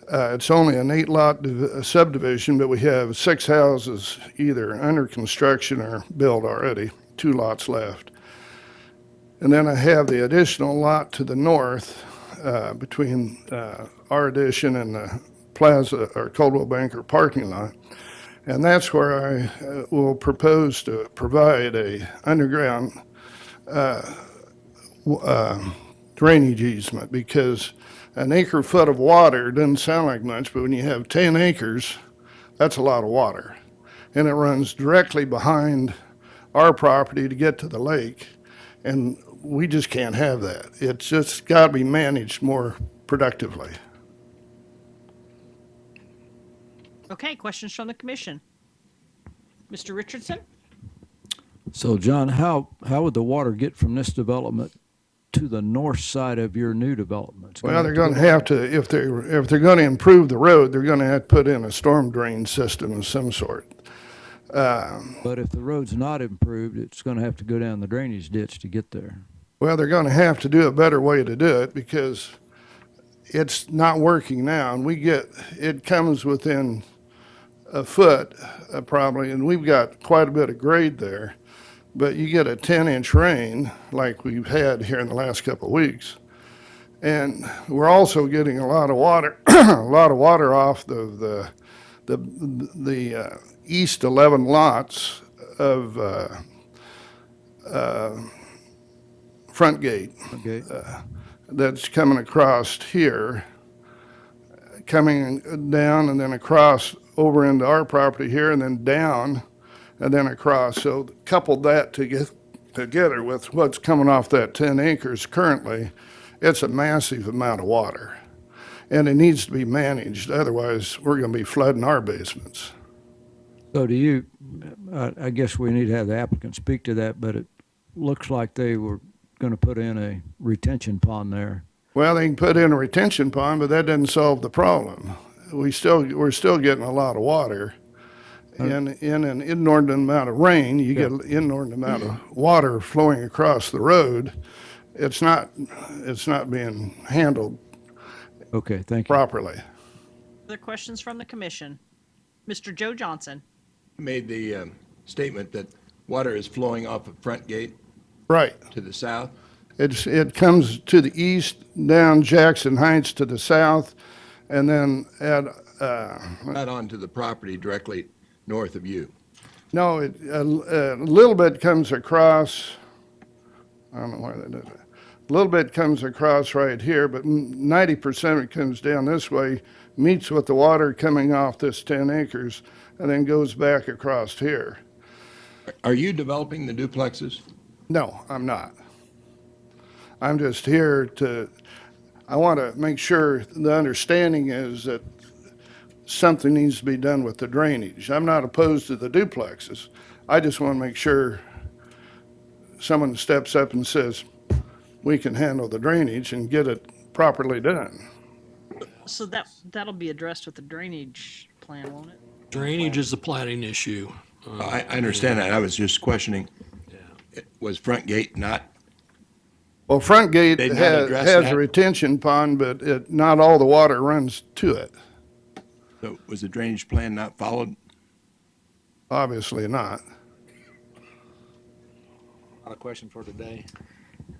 It's only an 8-lot subdivision, but we have 6 houses either under construction or built already, 2 lots left. And then I have the additional lot to the north between our addition and the Plaza or Coldwell Banker parking lot. And that's where I will propose to provide a underground drainage easement, because an acre foot of water doesn't sound like much, but when you have 10 acres, that's a lot of water. And it runs directly behind our property to get to the lake, and we just can't have that. It's just got to be managed more productively. Okay, questions from the commission? Mr. Richardson? So, John, how would the water get from this development to the north side of your new development? Well, they're going to have to, if they're going to improve the road, they're going to have to put in a storm drain system of some sort. But if the road's not improved, it's going to have to go down the drainage ditch to get there. Well, they're going to have to do a better way to do it, because it's not working now, and it comes within a foot probably, and we've got quite a bit of grade there. But you get a 10-inch rain like we've had here in the last couple of weeks, and we're also getting a lot of water, a lot of water off the east 11 lots of Front Gate. Okay. That's coming across here, coming down and then across over into our property here, and then down and then across. So couple that together with what's coming off that 10 acres currently, it's a massive amount of water. And it needs to be managed, otherwise we're going to be flooding our basements. So do you, I guess we need to have the applicant speak to that, but it looks like they were going to put in a retention pond there. Well, they can put in a retention pond, but that doesn't solve the problem. We're still getting a lot of water. In an inordinate amount of rain, you get an inordinate amount of water flowing across the road. It's not being handled Okay, thank you. properly. Other questions from the commission? Mr. Joe Johnson? Made the statement that water is flowing off of Front Gate Right. to the south. It comes to the east, down Jackson Heights to the south, and then Not onto the property directly north of you. no, a little bit comes across. I don't know why that is. A little bit comes across right here, but 90% of it comes down this way, meets with the water coming off this 10 acres, and then goes back across here. Are you developing the duplexes? No, I'm not. I'm just here I want to make sure the understanding is that something needs to be done with the drainage. I'm not opposed to the duplexes. I just want to make sure someone steps up and says, we can handle the drainage and get it properly done. So that'll be addressed with the drainage plan, won't it? Drainage is a plating issue. I understand that. I was just questioning, was front gate not, Well, front gate They not has address has that? a retention pond, but not all the water runs to it. so was the drainage plan not followed? Obviously not. Not a question for today.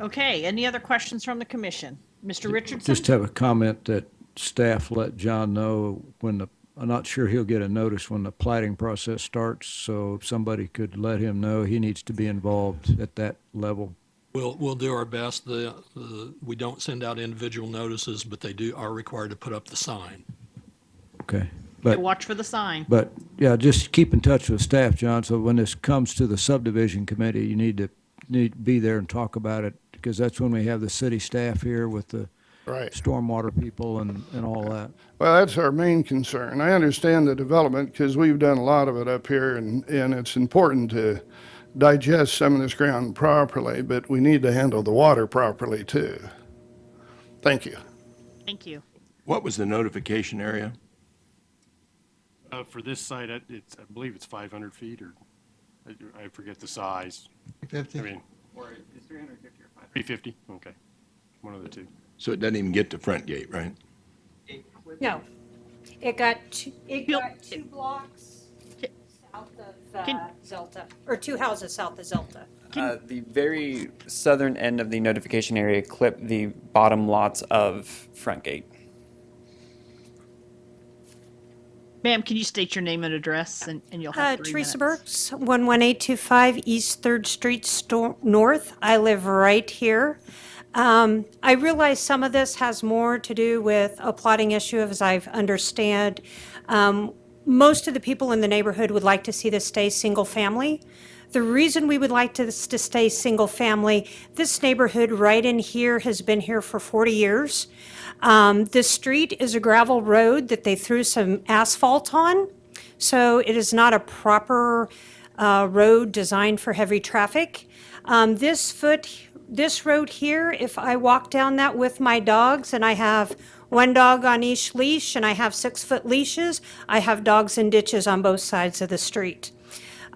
Okay, any other questions from the commission? Mr. Richardson? Just have a comment that staff let John know I'm not sure he'll get a notice when the plating process starts, so if somebody could let him know, he needs to be involved at that level. We'll do our best. We don't send out individual notices, but they are required to put up the sign. Okay. Okay, watch for the sign. But, yeah, just keep in touch with staff, John, so when this comes to the subdivision committee, you need to be there and talk about it, because that's when we have the city staff here with the Right. stormwater people and all that. Well, that's our main concern. I understand the development because we've done a lot of it up here, and it's important to digest some of this ground properly, but we need to handle the water properly too. Thank you. Thank you. What was the notification area? For this site, I believe it's 500 feet, or I forget the size. 50? I mean, It's 350 or 500. 350? Okay. One of the two. So it doesn't even get to front gate, right? No, it got two blocks south of Zelta, or 2 houses south of Zelta. The very southern end of the notification area clipped the bottom lots of front gate. Ma'am, can you state your name and address, and you'll have 3 Teresa minutes. Burks, 11825 East 3rd Street North. I live right here. I realize some of this has more to do with a plotting issue, as I understand. Most of the people in the neighborhood would like to see this stay single family. The reason we would like this to stay single family, this neighborhood right in here has been here for 40 years. This street is a gravel road that they threw some asphalt on, so it is not a proper road designed for heavy traffic. This road here, if I walk down that with my dogs, and I have one dog on each leash and I have 6-foot leashes, I have dogs in ditches on both sides of the street.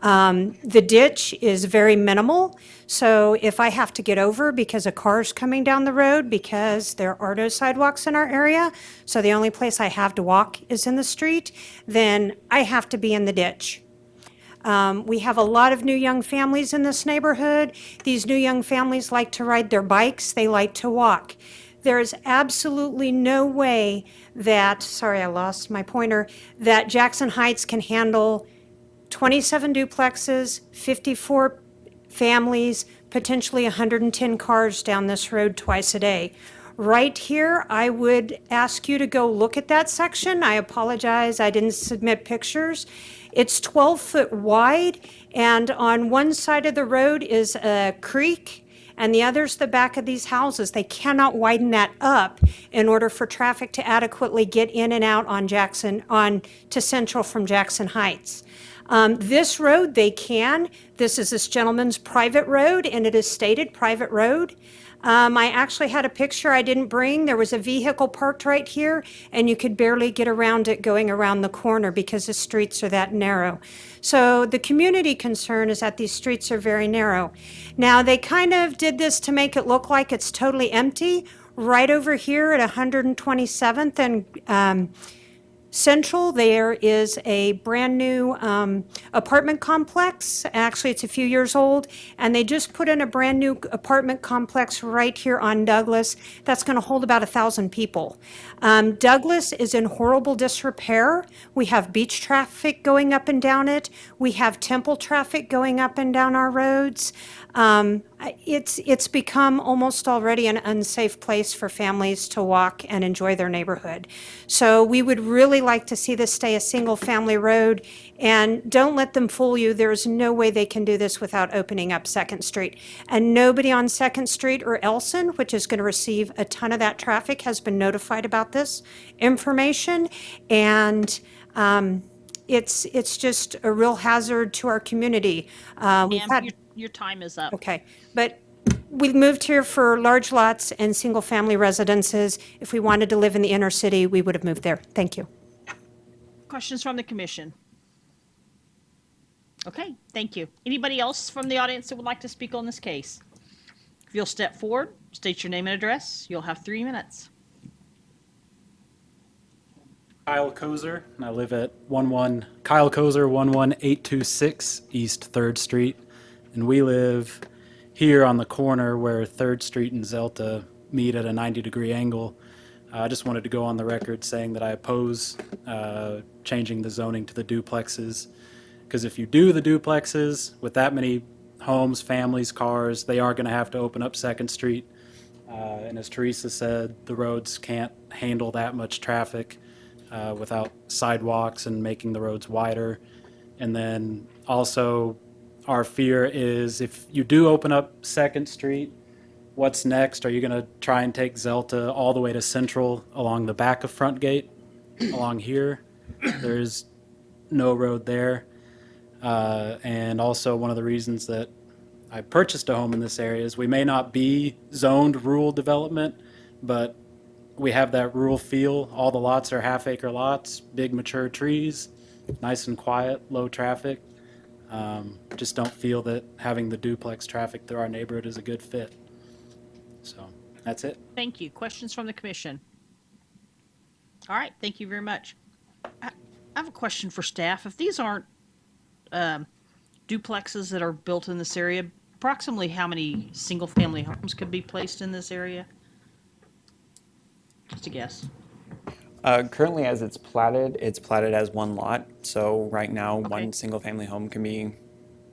The ditch is very minimal, so if I have to get over because a car's coming down the road, because there are no sidewalks in our area, so the only place I have to walk is in the street, then I have to be in the ditch. We have a lot of new young families in this neighborhood. These new young families like to ride their bikes, they like to walk. There is absolutely no way that, sorry, I lost my pointer, that Jackson Heights can handle 27 duplexes, 54 families, potentially 110 cars down this road twice a day. Right here, I would ask you to go look at that section. I apologize, I didn't submit pictures. It's 12 foot wide, and on one side of the road is a creek, and the other's the back of these houses. They cannot widen that up in order for traffic to adequately get in and out on to Central from Jackson Heights. This road, they can. This is this gentleman's private road, and it is stated private road. I actually had a picture I didn't bring. There was a vehicle parked right here, and you could barely get around it going around the corner because the streets are that narrow. So the community concern is that these streets are very narrow. Now, they kind of did this to make it look like it's totally empty. Right over here at 127th and Central, there is a brand-new apartment complex. Actually, it's a few years old, and they just put in a brand-new apartment complex right here on Douglas that's going to hold about 1,000 people. Douglas is in horrible disrepair. We have beach traffic going up and down it. We have temple traffic going up and down our roads. It's become almost already an unsafe place for families to walk and enjoy their neighborhood. So we would really like to see this stay a single-family road, and don't let them fool you. There's no way they can do this without opening up Second Street. And nobody on Second Street or Elson, which is going to receive a ton of that traffic, has been notified about this information. And it's just a real hazard to our community. We've Ma'am, had, your time is up. okay, but we've moved here for large lots and single-family residences. If we wanted to live in the inner city, we would have moved there. Thank you. Questions from the commission? Okay, thank you. Anybody else from the audience that would like to speak on this case? If you'll step forward, state your name and address, you'll have 3 minutes. Kyle Kozer, and I live at 11826 East 3rd Street. And we live here on the corner where 3rd Street and Zelta meet at a 90-degree angle. I just wanted to go on the record saying that I oppose changing the zoning to the duplexes. Because if you do the duplexes with that many homes, families, cars, they are going to have to open up 2nd Street. And as Teresa said, the roads can't handle that much traffic without sidewalks and making the roads wider. And then also our fear is if you do open up 2nd Street, what's next? Are you going to try and take Zelta all the way to Central along the back of Front Gate, along here? There's no road there. And also one of the reasons that I purchased a home in this area is we may not be zoned rural development, but we have that rural feel. All the lots are half-acre lots, big mature trees, nice and quiet, low traffic. Just don't feel that having the duplex traffic through our neighborhood is a good fit. So that's it. Thank you. Questions from the commission? All right, thank you very much. I have a question for staff. If these aren't duplexes that are built in this area, approximately how many single-family homes could be placed in this area? Just a guess. Currently, as it's platted as one lot. So right now, one single-family home can be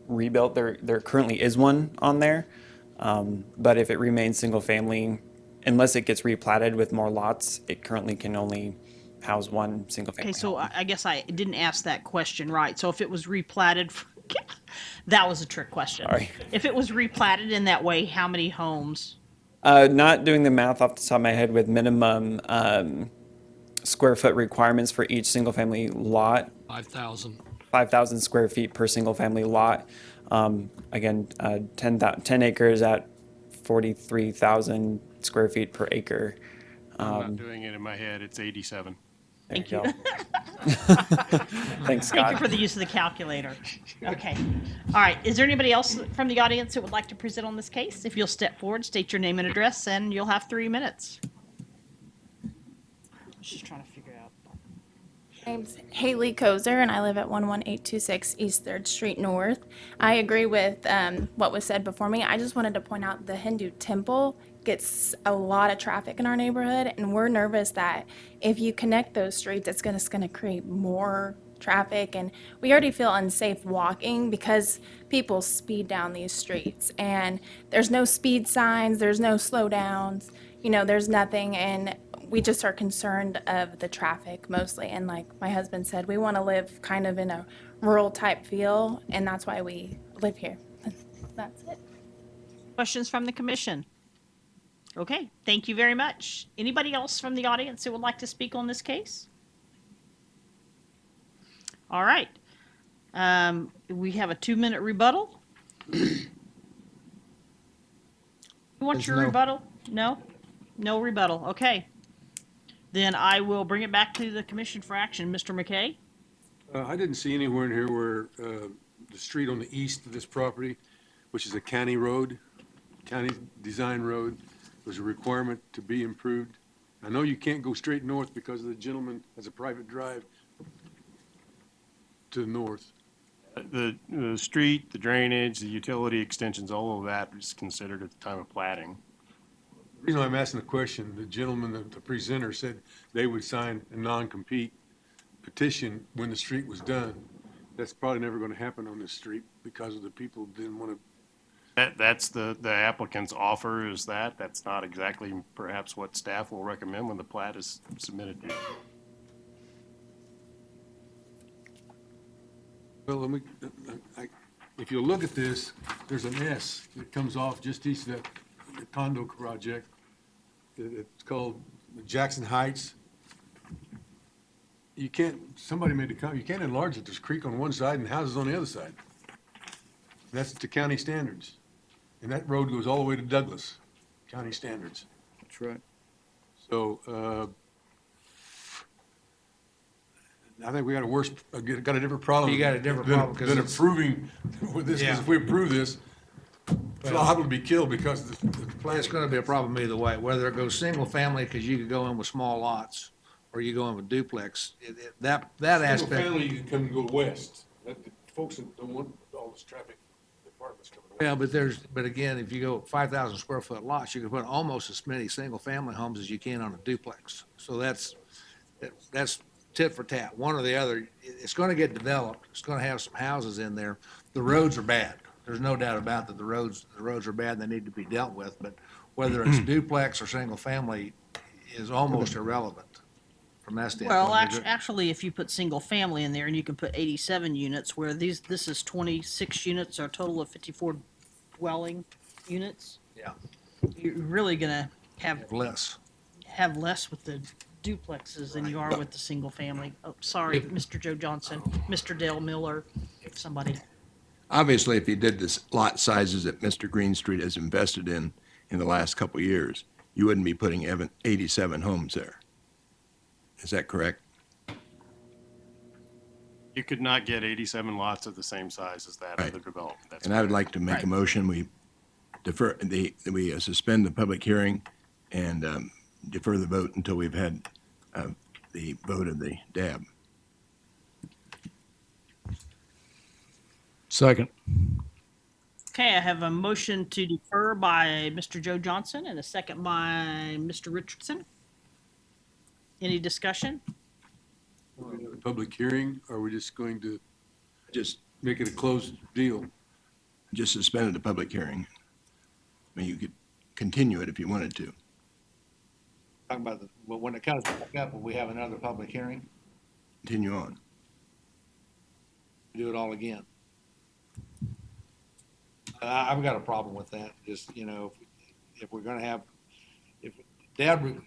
rebuilt. There currently is one on there, but if it remains single-family, unless it gets replatted with more lots, it currently can only house one single-family. Okay, so I guess I didn't ask that question right. So if it was replatted, that was a trick question. Sorry. If it was replatted in that way, how many homes? Not doing the math off the top of my head with minimum square foot requirements for each single family lot. 5,000. 5,000 square feet per single family lot. Again, 10 acres at 43,000 square feet per acre. I'm not doing it in my head. It's 87. Thank you. Thanks, Scott. Thank you for the use of the calculator. Okay. All right. Is there anybody else from the audience that would like to present on this case? If you'll step forward, state your name and address, and you'll have 3 minutes. I was just trying to figure out. My name's Haley Kozer, and I live at 11826 East 3rd Street North. I agree with what was said before me. I just wanted to point out the Hindu temple gets a lot of traffic in our neighborhood, and we're nervous that if you connect those streets, it's going to create more traffic, and we already feel unsafe walking because people speed down these streets, and there's no speed signs, there's no slow downs, there's nothing, and we just are concerned of the traffic mostly. And like my husband said, we want to live kind of in a rural type feel, and that's why we live here. That's it. Questions from the commission? Okay, thank you very much. Anybody else from the audience who would like to speak on this case? All right. We have a 2-minute rebuttal. You want your rebuttal? No? No rebuttal. Okay. Then I will bring it back to the commission for action. Mr. McKay? I didn't see anywhere in here where the street on the east of this property, which is a county road, county design road, was a requirement to be improved. I know you can't go straight north because the gentleman has a private drive to the north. The street, the drainage, the utility extensions, all of that is considered at the time of platting. The reason I'm asking the question, the gentleman, the presenter said they would sign a non-compete petition when the street was done. That's probably never going to happen on this street because of the people didn't want to That's the applicant's offer is that. That's not exactly perhaps what staff will recommend when the plat is submitted to you. Well, if you look at this, there's an S that comes off just east of that condo project. It's called Jackson Heights. Somebody made the comment, you can't enlarge it. There's a creek on one side and houses on the other side. That's to county standards. And that road goes all the way to Douglas, county standards. That's right. So, I think we got got a different problem. You got a different problem, 'cause Than it's- approving with this, 'cause Yeah. if we approve this, it's liable to be killed because the plan. It's gonna be a problem either way, whether it goes single family, because you could go in with small lots, or you go in with duplex. That Single aspect. family, you can come and go west. The folks that don't want all this traffic, apartments coming west. Yeah, but again, if you go 5,000 square foot lots, you can put almost as many single family homes as you can on a duplex. So that's tit for tat, one or the other. It's gonna get developed. It's gonna have some houses in there. The roads are bad. There's no doubt about that. The roads are bad. They need to be dealt with, but whether it's duplex or single family is almost irrelevant from that standpoint. Well, actually, if you put single family in there and you can put 87 units, where this is 26 units or a total of 54 dwelling units, Yeah, you're really gonna have less. with the duplexes than you are with the single family. Oh, sorry, Mr. Joe Johnson, Mr. Dale Miller, somebody. Obviously, if you did this lot sizes that Mr. Greenstreet has invested in the last couple of years, you wouldn't be putting 87 homes there. Is that correct? You could not get 87 lots of the same size as that of the development. That's And I would correct. like to make a motion, we suspend the public hearing and defer the vote until we've had the vote of the DAB. Second. Okay, I have a motion to defer by Mr. Joe Johnson and a second by Mr. Richardson. Any discussion? Public hearing, or are we just going to Just make it a closed deal? suspended the public hearing. I mean, you could continue it if you wanted to. Talking about but when it comes back up, will we have another public hearing? Continue on. Do it all again? I've got a problem with that. Just, if we're gonna have, if DAB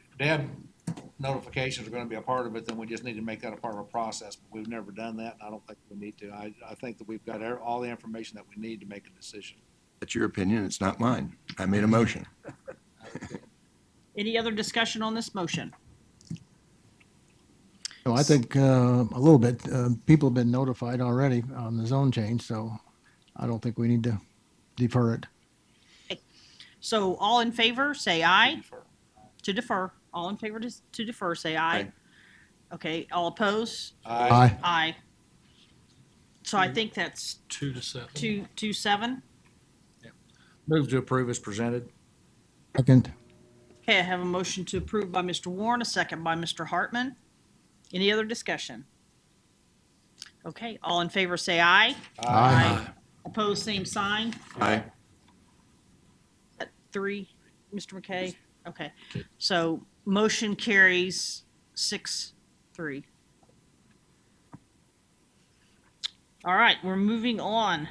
notifications are gonna be a part of it, then we just need to make that a part of a process. But we've never done that, and I don't think we need to. I think that we've got all the information that we need to make a decision. That's your opinion, it's not mine. I made a motion. Any other discussion on this motion? No, I think a little bit. People have been notified already on the zone change, so I don't think we need to defer it. So all in favor, say aye. To defer. All in favor to defer, say aye. Aye. Okay, all opposed? Aye. Aye. So I think that's 2-7. 2-7. Move to approve as presented. Second. Okay, I have a motion to approve by Mr. Warren, a second by Mr. Hartman. Any other discussion? Okay, all in favor, say aye. Aye. Opposed, same sign. Aye. 3, Mr. McKay? Okay, so motion carries 6-3. All right, we're moving on.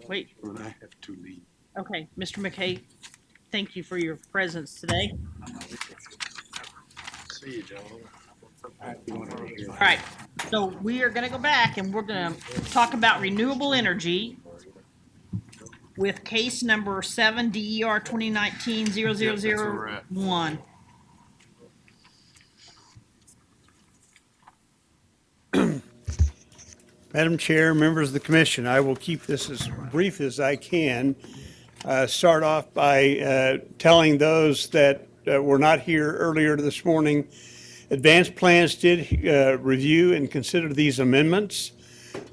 Wait, And I have to leave. okay, Mr. McKay, thank you for your presence today. See you, John. All right, so we are gonna go back and we're gonna talk about renewable energy with case number 7 DER 2019-0001. Madam Chair, members of the commission, I will keep this as brief as I can. Start off by telling those that were not here earlier this morning, Advanced Plans did review and consider these amendments.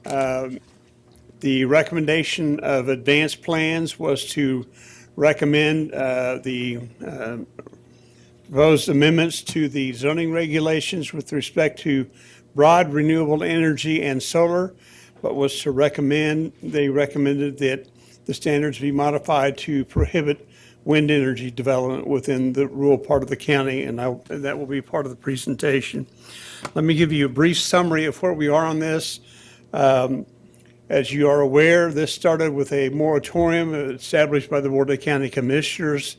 The recommendation of Advanced Plans was to recommend the proposed amendments to the zoning regulations with respect to broad renewable energy and solar, but was to recommend, they recommended that the standards be modified to prohibit wind energy development within the rural part of the county, and that will be part of the presentation. Let me give you a brief summary of where we are on this. As you are aware, this started with a moratorium established by the Board of County Commissioners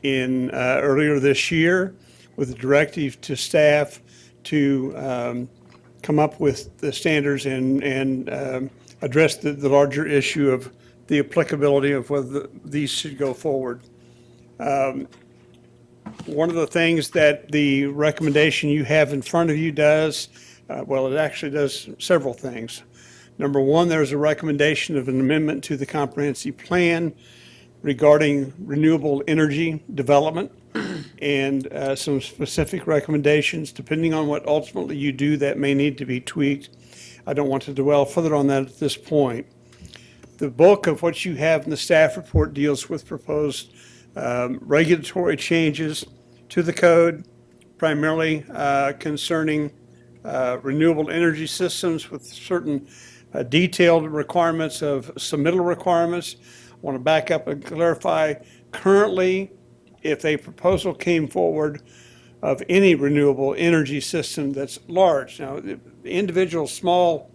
in earlier this year, with a directive to staff to come up with the standards and address the larger issue of the applicability of whether these should go forward. One of the things that the recommendation you have in front of you does, well, it actually does several things. Number one, there's a recommendation of an amendment to the comprehensive plan regarding renewable energy development and some specific recommendations. Depending on what ultimately you do, that may need to be tweaked. I don't want to dwell further on that at this point. The bulk of what you have in the staff report deals with proposed regulatory changes to the code, primarily concerning renewable energy systems with certain detailed requirements of submittal requirements. I want to back up and clarify. Currently, if a proposal came forward of any renewable energy system that's large, now the individual small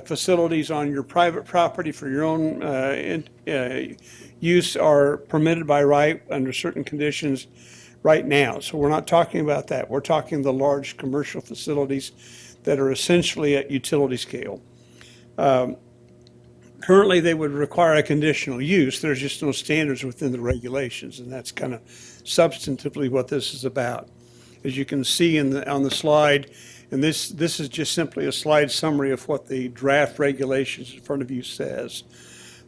facilities on your private property for your own use are permitted by right under certain conditions right now. So we're not talking about that. We're talking the large commercial facilities that are essentially at utility scale. Currently, they would require a conditional use. There's just no standards within the regulations, and that's kind of substantively what this is about. As you can see on the slide, and this is just simply a slide summary of what the draft regulations in front of you says.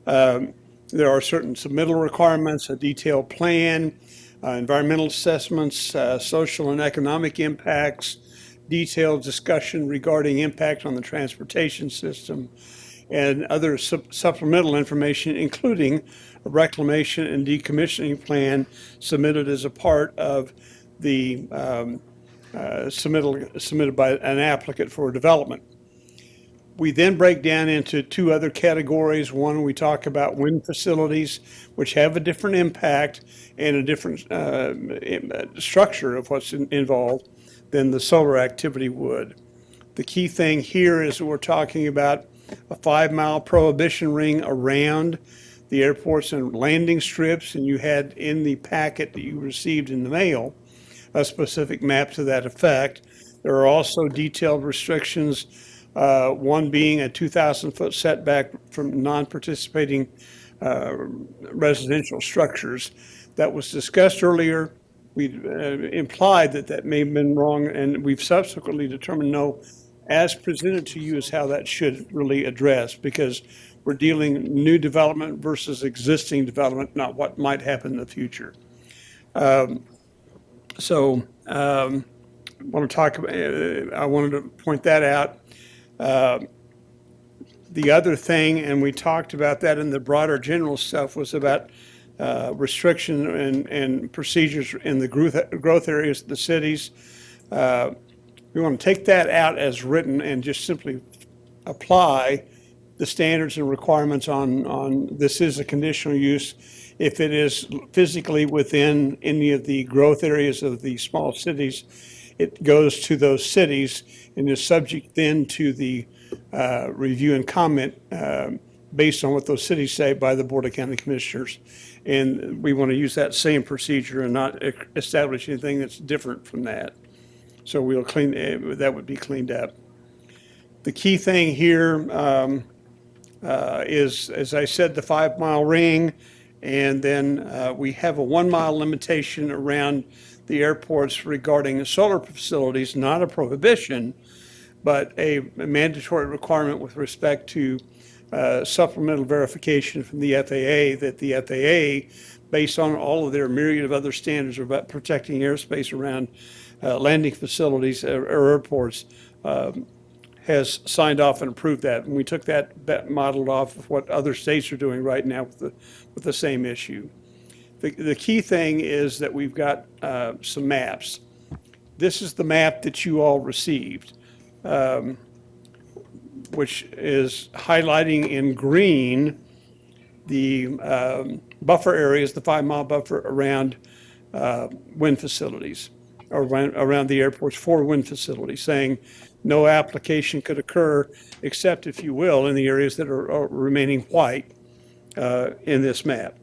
There are certain submittal requirements, a detailed plan, environmental assessments, social and economic impacts, detailed discussion regarding impact on the transportation system, and other supplemental information, including a reclamation and decommissioning plan submitted as a part of the submitted by an applicant for development. We then break down into two other categories. One, we talk about wind facilities, which have a different impact and a different structure of what's involved than the solar activity would. The key thing here is that we're talking about a 5-mile prohibition ring around the airports and landing strips, and you had in the packet that you received in the mail a specific map to that effect. There are also detailed restrictions, one being a 2,000-foot setback from non-participating residential structures. That was discussed earlier. We implied that may have been wrong, and we've subsequently determined no, as presented to you is how that should really address, because we're dealing new development versus existing development, not what might happen in the future. I wanted to point that out. The other thing, and we talked about that in the broader general stuff, was about restriction and procedures in the growth areas of the cities. We want to take that out as written and just simply apply the standards and requirements on this is a conditional use. If it is physically within any of the growth areas of the small cities, it goes to those cities and is subject then to the review and comment based on what those cities say by the Board of County Commissioners. And we want to use that same procedure and not establish anything that's different from that. So we'll that would be cleaned up. The key thing here is, as I said, the 5-mile ring, and then we have a 1-mile limitation around the airports regarding solar facilities, not a prohibition, but a mandatory requirement with respect to supplemental verification from the FAA that the FAA, based on all of their myriad of other standards about protecting airspace around landing facilities or airports, has signed off and approved that. And we took that modeled off of what other states are doing right now with the same issue. The key thing is that we've got some maps. This is the map that you all received, which is highlighting in green the buffer areas, the 5-mile buffer around wind facilities, or around the airports for wind facilities, saying no application could occur except, if you will, in the areas that are remaining white in this map.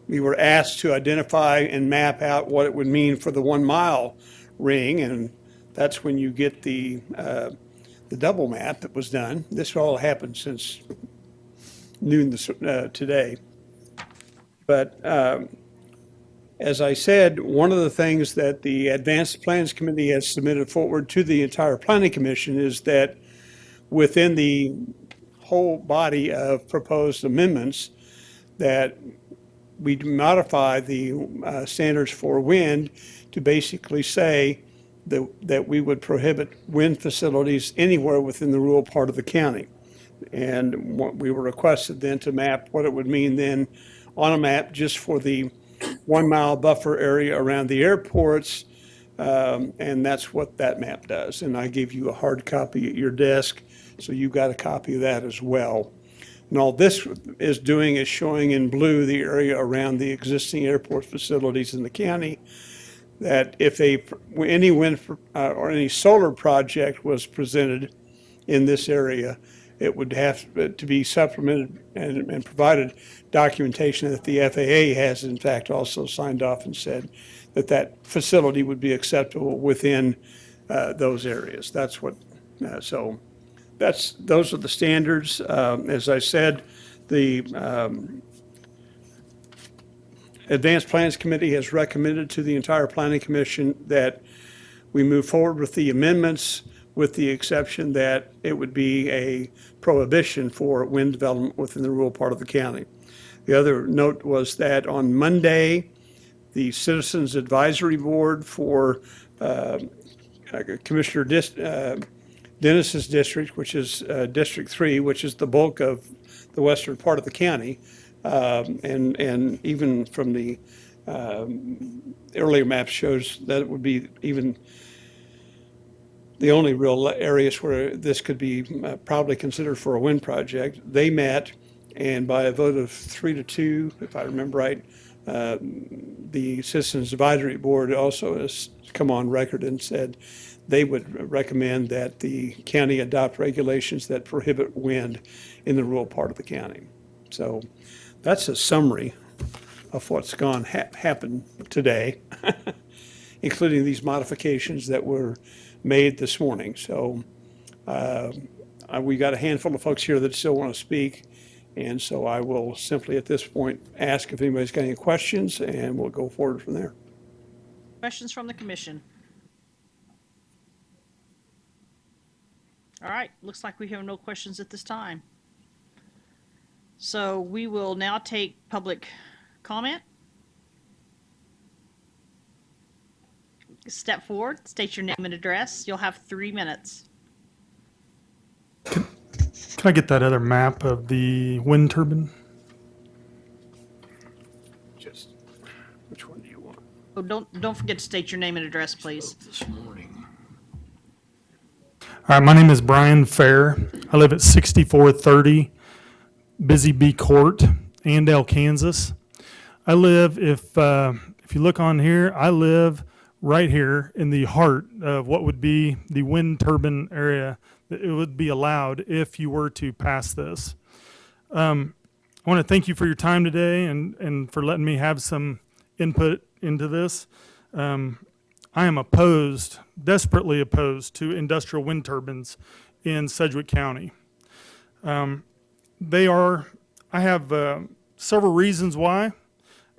We were asked to identify and map out what it would mean for the 1-mile ring, and that's when you get the double map that was done. This all happened since noon today. But as I said, one of the things that the Advanced Plans Committee has submitted forward to the entire Planning Commission is that within the whole body of proposed amendments, that we modify the standards for wind to basically say that we would prohibit wind facilities anywhere within the rural part of the county. And what we were requested then to map what it would mean then on a map just for the 1-mile buffer area around the airports. And that's what that map does. And I gave you a hard copy at your desk, so you got a copy of that as well. And all this is doing is showing in blue the area around the existing airport facilities in the county, that if any wind or any solar project was presented in this area, it would have to be supplemented and provided documentation that the FAA has in fact also signed off and said that that facility would be acceptable within those areas. That's what, so those are the standards. As I said, the Advanced Plans Committee has recommended to the entire Planning Commission that we move forward with the amendments, with the exception that it would be a prohibition for wind development within the rural part of the county. The other note was that on Monday, the Citizens Advisory Board for Commissioner Dennis's district, which is District 3, which is the bulk of the western part of the county, and even from the earlier map shows that it would be even the only real areas where this could be probably considered for a wind project. They met, and by a vote of 3-2, if I remember right, the Citizens Advisory Board also has come on record and said they would recommend that the county adopt regulations that prohibit wind in the rural part of the county. So that's a summary of what's happened today, including these modifications that were made this morning. So we got a handful of folks here that still want to speak. And so I will simply at this point ask if anybody's got any questions, and we'll go forward from there. Questions from the commission? All right, looks like we have no questions at this time. So we will now take public comment. Step forward, state your name and address. You'll have 3 minutes. Can I get that other map of the wind turbine? Just, which one do you want? Oh, don't forget to state your name and address, please. This morning. All right, my name is Brian Fair. I live at 6430 Busy Bee Court, Andale, Kansas. I live, if you look on here, I live right here in the heart of what would be the wind turbine area that it would be allowed if you were to pass this. I want to thank you for your time today and for letting me have some input into this. I am opposed, desperately opposed to industrial wind turbines in Sedgwick County. I have several reasons why,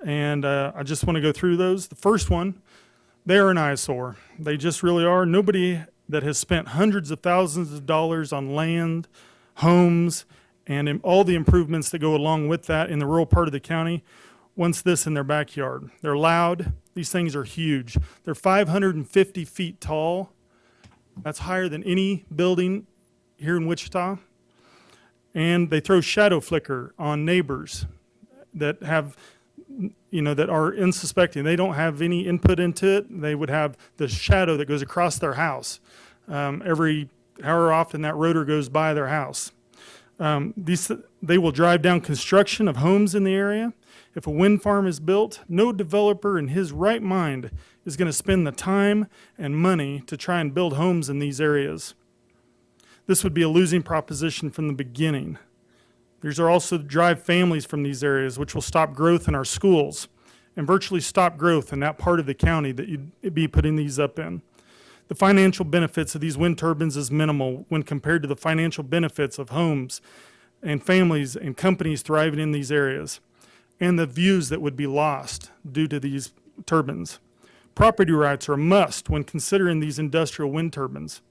and I just want to go through those. The first one, they are an eyesore. They just really are. Nobody that has spent hundreds of thousands of dollars on land, homes, and all the improvements that go along with that in the rural part of the county wants this in their backyard. They're loud. These things are huge. They're 550 feet tall. That's higher than any building here in Wichita. And they throw shadow flicker on neighbors that have, that are unsuspecting. They don't have any input into it. They would have the shadow that goes across their house every however often that rotor goes by their house. They will drive down construction of homes in the area. If a wind farm is built, no developer in his right mind is going to spend the time and money to try and build homes in these areas. This would be a losing proposition from the beginning. These are also to drive families from these areas, which will stop growth in our schools and virtually stop growth in that part of the county that you'd be putting these up in. The financial benefits of these wind turbines is minimal when compared to the financial benefits of homes and families and companies thriving in these areas, and the views that would be lost due to these turbines. Property rights are a must when considering these industrial wind turbines.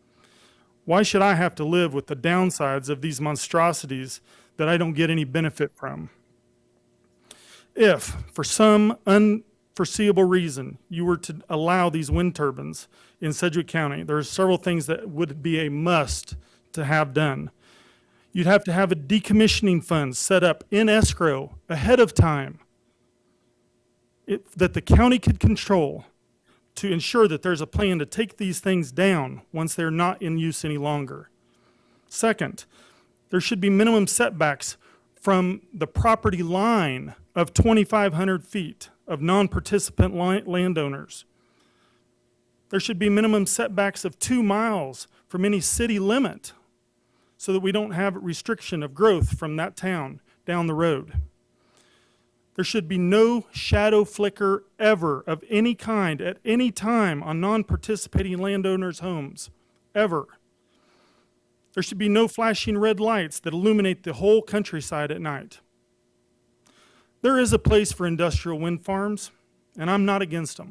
Why should I have to live with the downsides of these monstrosities that I don't get any benefit from? If, for some unforeseeable reason, you were to allow these wind turbines in Sedgwick County, there are several things that would be a must to have done. You'd have to have a decommissioning fund set up in escrow ahead of time that the county could control to ensure that there's a plan to take these things down once they're not in use any longer. Second, there should be minimum setbacks from the property line of 2,500 feet of non-participant landowners. There should be minimum setbacks of 2 miles from any city limit so that we don't have restriction of growth from that town down the road. There should be no shadow flicker ever of any kind at any time on non-participating landowners' homes, ever. There should be no flashing red lights that illuminate the whole countryside at night. There is a place for industrial wind farms, and I'm not against them.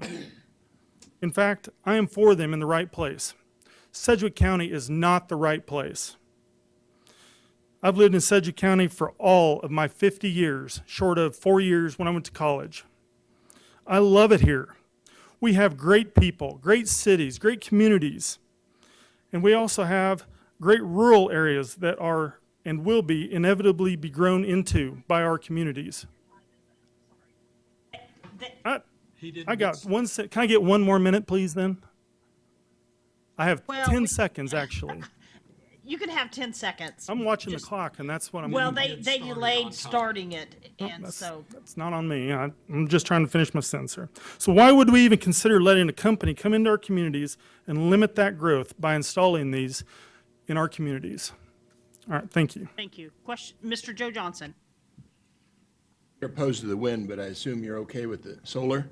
In fact, I am for them in the right place. Sedgwick County is not the right place. I've lived in Sedgwick County for all of my 50 years, short of 4 years when I went to college. I love it here. We have great people, great cities, great communities, and we also have great rural areas that are and will be inevitably be grown into by our communities. I got 1 second. Can I get 1 more minute, please, then? I have 10 seconds, actually. You can have 10 seconds. I'm watching the clock, and that's what I'm. Well, they delayed starting it, and so. That's not on me. I'm just trying to finish my sentence here. So why would we even consider letting a company come into our communities and limit that growth by installing these in our communities? All right, thank you. Thank you. Question, Mr. Joe Johnson. You're opposed to the wind, but I assume you're okay with the solar?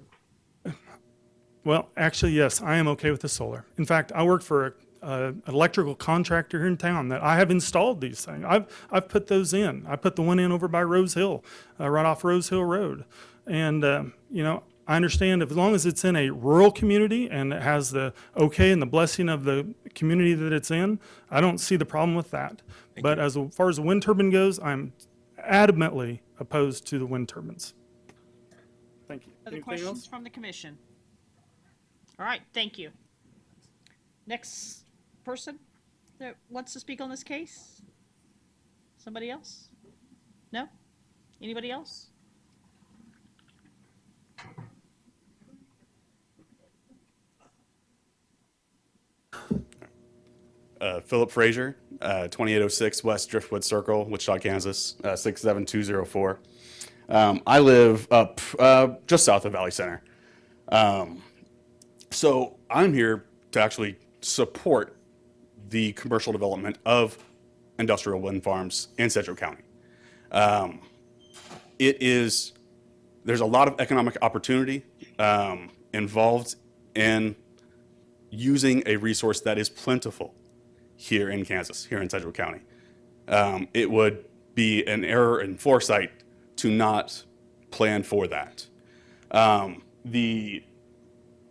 Well, actually, yes, I am okay with the solar. In fact, I work for an electrical contractor here in town that I have installed these things. I've put those in. I put the one in over by Rose Hill, right off Rose Hill Road. And, you know, I understand as long as it's in a rural community and it has the okay and the blessing of the community that it's in, I don't see the problem with that. But as far as the wind turbine goes, I'm adamantly opposed to the wind turbines. Thank you. Other questions from the commission? All right, thank you. Next person that wants to speak on this case? Somebody else? No? Anybody else? Philip Frazier, 2806 West Driftwood Circle, Wichita, Kansas, 67204. I live up just south of Valley Center. So I'm here to actually support the commercial development of industrial wind farms in Sedgwick County. There's a lot of economic opportunity involved in using a resource that is plentiful here in Kansas, here in Sedgwick County. It would be an error in foresight to not plan for that. The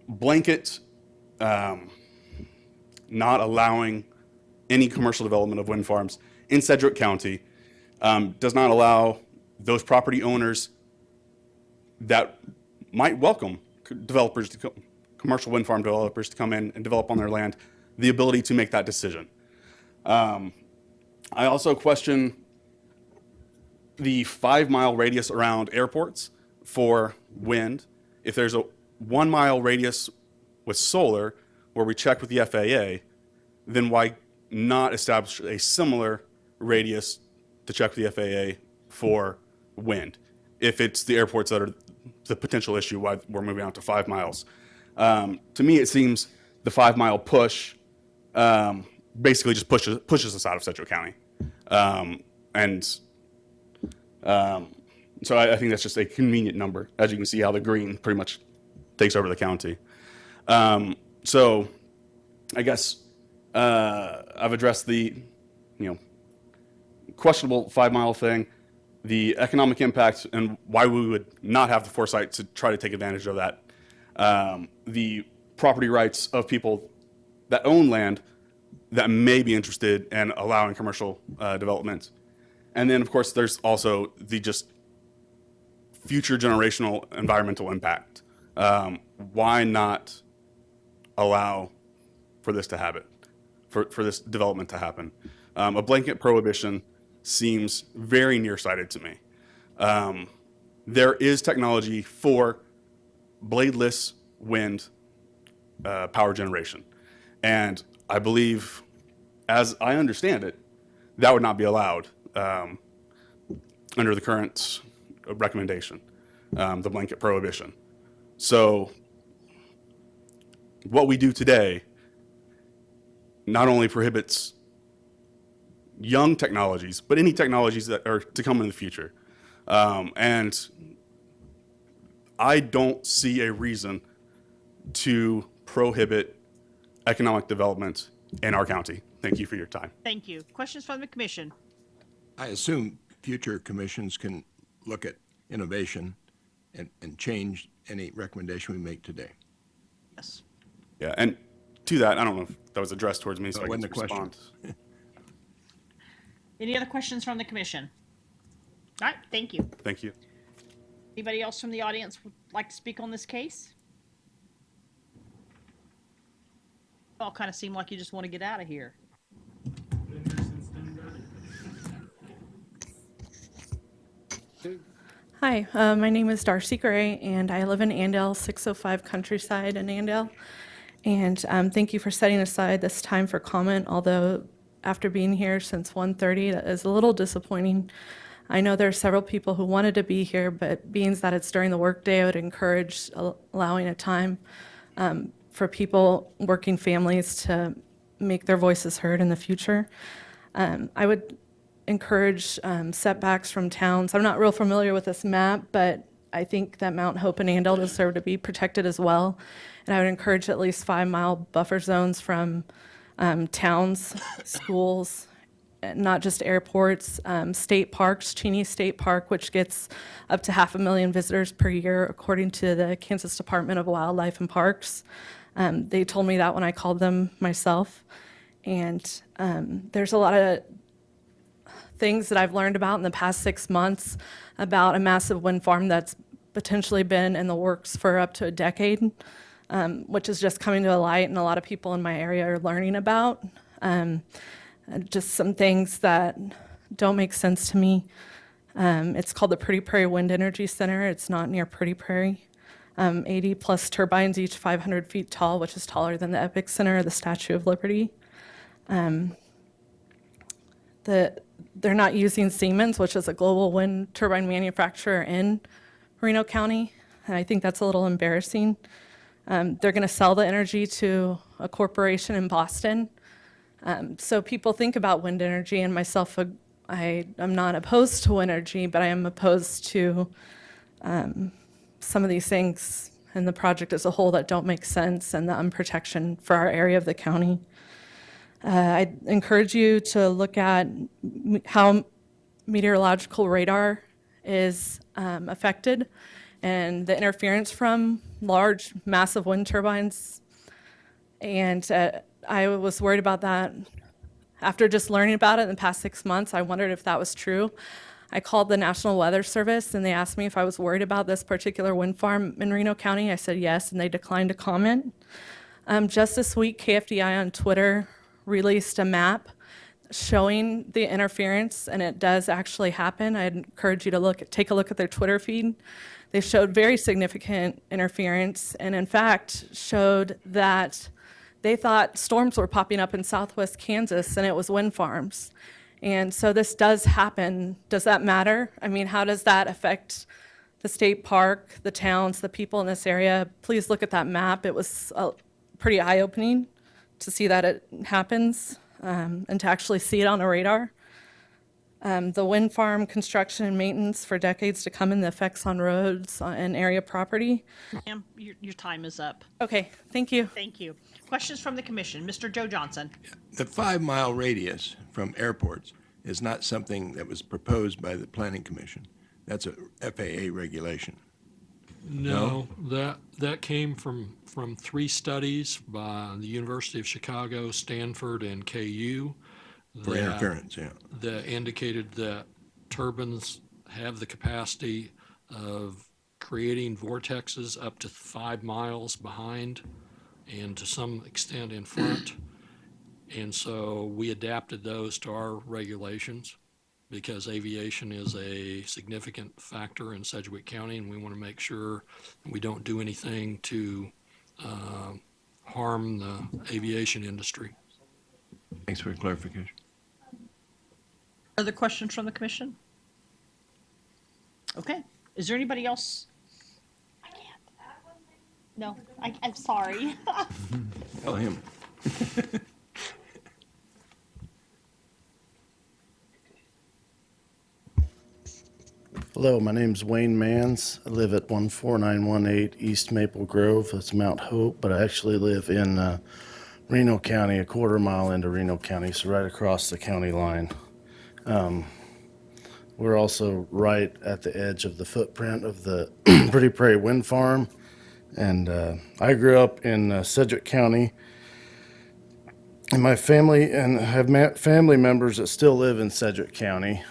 blanket not allowing any commercial development of wind farms in Sedgwick County does not allow those property owners that might welcome developers, commercial wind farm developers to come in and develop on their land, the ability to make that decision. I also question the 5-mile radius around airports for wind. If there's a 1-mile radius with solar, where we check with the FAA, then why not establish a similar radius to check with the FAA for wind. If it's the airports that are the potential issue, why we're moving out to 5 miles. To me, it seems the 5 mile push basically just pushes us out of Sedgwick County. So I think that's just a convenient number. As you can see how the green pretty much takes over the county. So I guess I've addressed the, questionable 5 mile thing, the economic impact and why we would not have the foresight to try to take advantage of that. The property rights of people that own land that may be interested in allowing commercial development. And then, of course, there's also the just future generational environmental impact. Why not allow for this to happen, for this development to happen? A blanket prohibition seems very nearsighted to me. There is technology for bladeless wind power generation. And I believe, as I understand it, that would not be allowed under the current recommendation, the blanket prohibition. So what we do today not only prohibits young technologies, but any technologies that are to come in the future. And I don't see a reason to prohibit economic development in our county. Thank you for your time. Thank you. Questions from the commission? I assume future commissions can look at innovation and change any recommendation we make today. Yes. Yeah, and to that, I don't know if that was addressed towards me, so I wasn't can a question. respond. Any other questions from the commission? All right, thank you. Thank you. Anybody else from the audience would like to speak on this case? All kind of seem like you just want to get out of here. Hi, my name is Darcy Gray, and I live in Andale, 605 Countryside in Andale. And thank you for setting aside this time for comment, although after being here since 1:30, that is a little disappointing. I know there are several people who wanted to be here, but being that it's during the workday, I would encourage allowing a time for people, working families, to make their voices heard in the future. I would encourage setbacks from towns. I'm not real familiar with this map, but I think that Mount Hope and Andale deserve to be protected as well. And I would encourage at least 5 mile buffer zones from towns, schools, not just airports, state parks, Cheney State Park, which gets up to 500,000 visitors per year, according to the Kansas Department of Wildlife and Parks. They told me that when I called them myself. And there's a lot of things that I've learned about in the past 6 months about a massive wind farm that's potentially been in the works for up to a decade, which is just coming to light, and a lot of people in my area are learning about. Just some things that don't make sense to me. It's called the Pretty Prairie Wind Energy Center. It's not near Pretty Prairie. 80 plus turbines, each 500 feet tall, which is taller than the Epic Center or the Statue of Liberty. They're not using Siemens, which is a global wind turbine manufacturer in Reno County. And I think that's a little embarrassing. They're going to sell the energy to a corporation in Boston. So people think about wind energy, and myself, I'm not opposed to wind energy, but I am opposed to some of these things and the project as a whole that don't make sense, and the unprotection for our area of the county. I encourage you to look at how meteorological radar is affected and the interference from large, massive wind turbines. And I was worried about that. After just learning about it in the past 6 months, I wondered if that was true. I called the National Weather Service, and they asked me if I was worried about this particular wind farm in Reno County. I said yes, and they declined to comment. Just this week, KFDI on Twitter released a map showing the interference, and it does actually happen. I'd encourage you to take a look at their Twitter feed. They showed very significant interference, and in fact showed that they thought storms were popping up in southwest Kansas, and it was wind farms. And so this does happen. Does that matter? I mean, how does that affect the state park, the towns, the people in this area? Please look at that map. It was pretty eye-opening to see that it happens and to actually see it on a radar. The wind farm construction and maintenance for decades to come and the effects on roads and area property. Ma'am, your time is up. Okay, thank you. Thank you. Questions from the commission. Mr. Joe Johnson. The 5-mile radius from airports is not something that was proposed by the Planning Commission. That's a FAA regulation. No, that came from 3 studies by the University of Chicago, Stanford, and KU. For interference, yeah. That indicated that turbines have the capacity of creating vortexes up to 5 miles behind and to some extent in front. And so we adapted those to our regulations because aviation is a significant factor in Sedgwick County, and we want to make sure we don't do anything to harm the aviation industry. Thanks for clarification. Other questions from the commission? Okay. Is there anybody else? I can't. No, I'm sorry. Tell him. Hello, my name's Wayne Mans. I live at 14918 East Maple Grove. That's Mount Hope, but I actually live in Reno County, a quarter mile into Reno County, so right across the county line. We're also right at the edge of the footprint of the Pretty Prairie Wind Farm. And I grew up in Sedgwick County. And my family, and have family members that still live in Sedgwick County.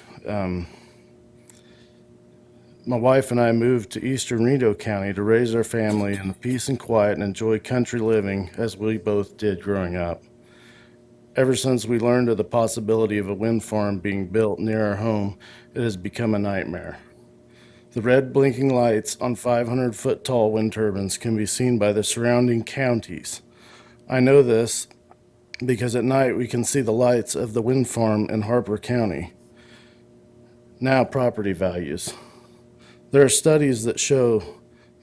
My wife and I moved to eastern Reno County to raise our family in peace and quiet and enjoy country living as we both did growing up. Ever since we learned of the possibility of a wind farm being built near our home, it has become a nightmare. The red blinking lights on 500-foot tall wind turbines can be seen by the surrounding counties. I know this because at night we can see the lights of the wind farm in Harper County. Now, property values. There are studies that show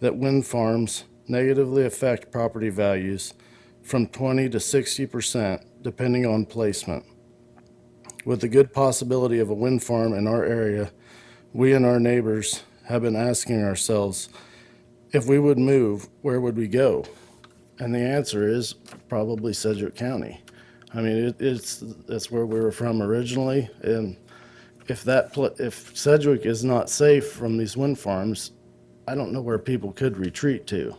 that wind farms negatively affect property values from 20 to 60%, depending on placement. With the good possibility of a wind farm in our area, we and our neighbors have been asking ourselves, if we would move, where would we go? And the answer is probably Sedgwick County. I mean, that's where we were from originally, and if Sedgwick is not safe from these wind farms, I don't know where people could retreat to.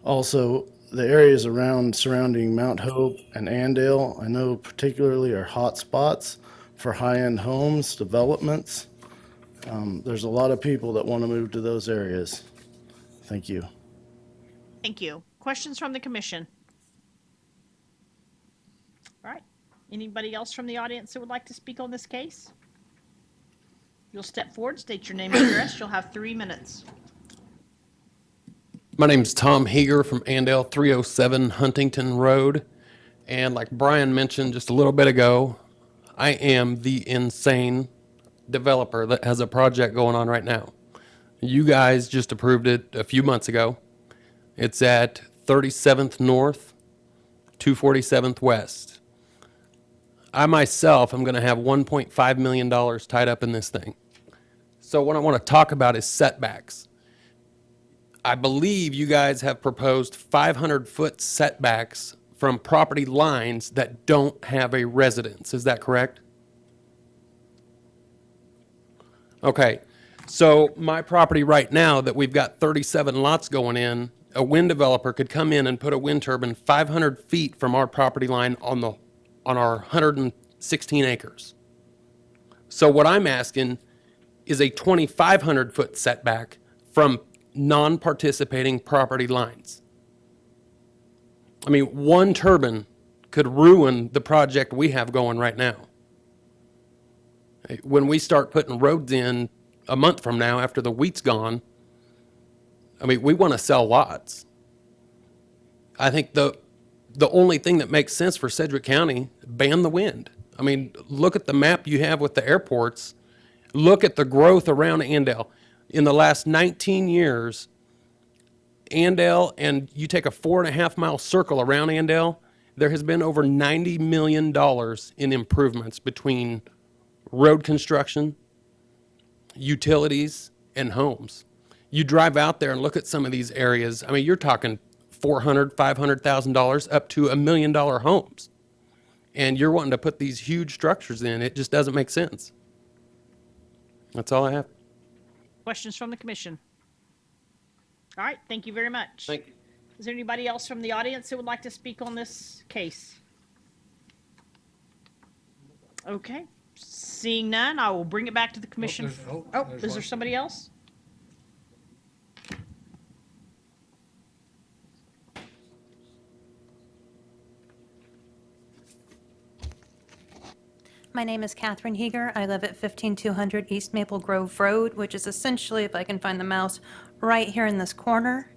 Also, the areas surrounding Mount Hope and Andale, I know particularly are hot spots for high-end homes, developments. There's a lot of people that want to move to those areas. Thank you. Thank you. Questions from the commission? All right. Anybody else from the audience that would like to speak on this case? You'll step forward, state your name and address. You'll have 3 minutes. My name's Tom Heeger from Andale, 307 Huntington Road. And like Brian mentioned just a little bit ago, I am the insane developer that has a project going on right now. You guys just approved it a few months ago. It's at 37th North, 247th West. I myself am going to have $1.5 million tied up in this thing. So what I want to talk about is setbacks. I believe you guys have proposed 500-foot setbacks from property lines that don't have a residence. Is that correct? Okay. So my property right now that we've got 37 lots going in, a wind developer could come in and put a wind turbine 500 feet from our property line on our 116 acres. So what I'm asking is a 2,500-foot setback from non-participating property lines. I mean, one turbine could ruin the project we have going right now. When we start putting roads in a month from now after the wheat's gone, I mean, we want to sell lots. I think the the only thing that makes sense for Sedgwick County, ban the wind. I mean, look at the map you have with the airports. Look at the growth around Andale. In the last 19 years, Andale, and you take a 4.5 mile circle around Andale, there has been over $90 million in improvements between road construction, utilities, and homes. You drive out there and look at some of these areas. I mean, you're talking $400,000, $500,000 up to $1 million homes. And you're wanting to put these huge structures in. It just doesn't make sense. That's all I have. Questions from the commission? All right, thank you very much. Thank you. Is there anybody else from the audience who would like to speak on this case? Okay, seeing none, I will bring it back to the commission. Is there somebody else? My name is Catherine Heeger. I live at 15200 East Maple Grove Road, which is essentially, if I can find the mouse, right here in this corner.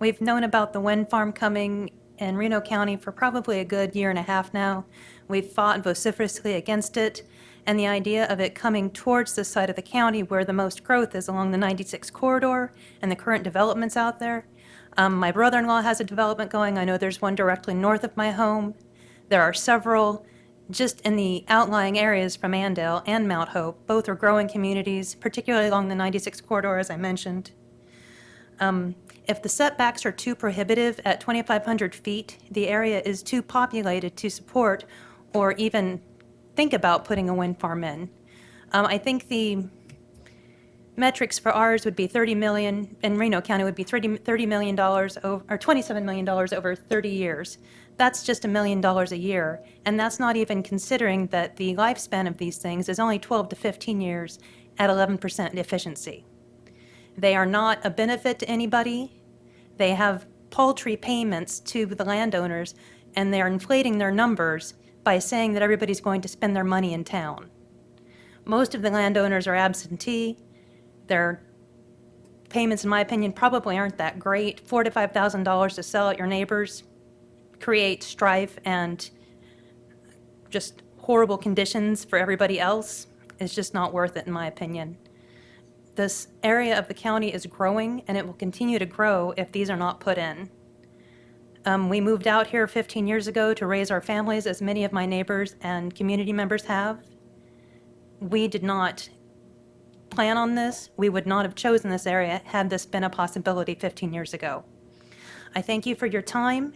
We've known about the wind farm coming in Reno County for probably a good year and a half now. We've fought vociferously against it, and the idea of it coming towards the side of the county where the most growth is along the 96 corridor and the current developments out there. My brother-in-law has a development going. I know there's one directly north of my home. There are several just in the outlying areas from Andale and Mount Hope. Both are growing communities, particularly along the 96 corridor, as I mentioned. If the setbacks are too prohibitive at 2,500 feet, the area is too populated to support or even think about putting a wind farm in. I think the metrics for ours would be 30 million, in Reno County would be $30 million, or $27 million over 30 years. That's just $1 million a year, and that's not even considering that the lifespan of these things is only 12 to 15 years at 11% efficiency. They are not a benefit to anybody. They have paltry payments to the landowners, and they're inflating their numbers by saying that everybody's going to spend their money in town. Most of the landowners are absentee. Their payments, in my opinion, probably aren't that great. $4,000 to $5,000 to sell at your neighbors create strife and just horrible conditions for everybody else. It's just not worth it, in my opinion. This area of the county is growing, and it will continue to grow if these are not put in. We moved out here 15 years ago to raise our families, as many of my neighbors and community members have. We did not plan on this. We would not have chosen this area had this been a possibility 15 years ago. I thank you for your time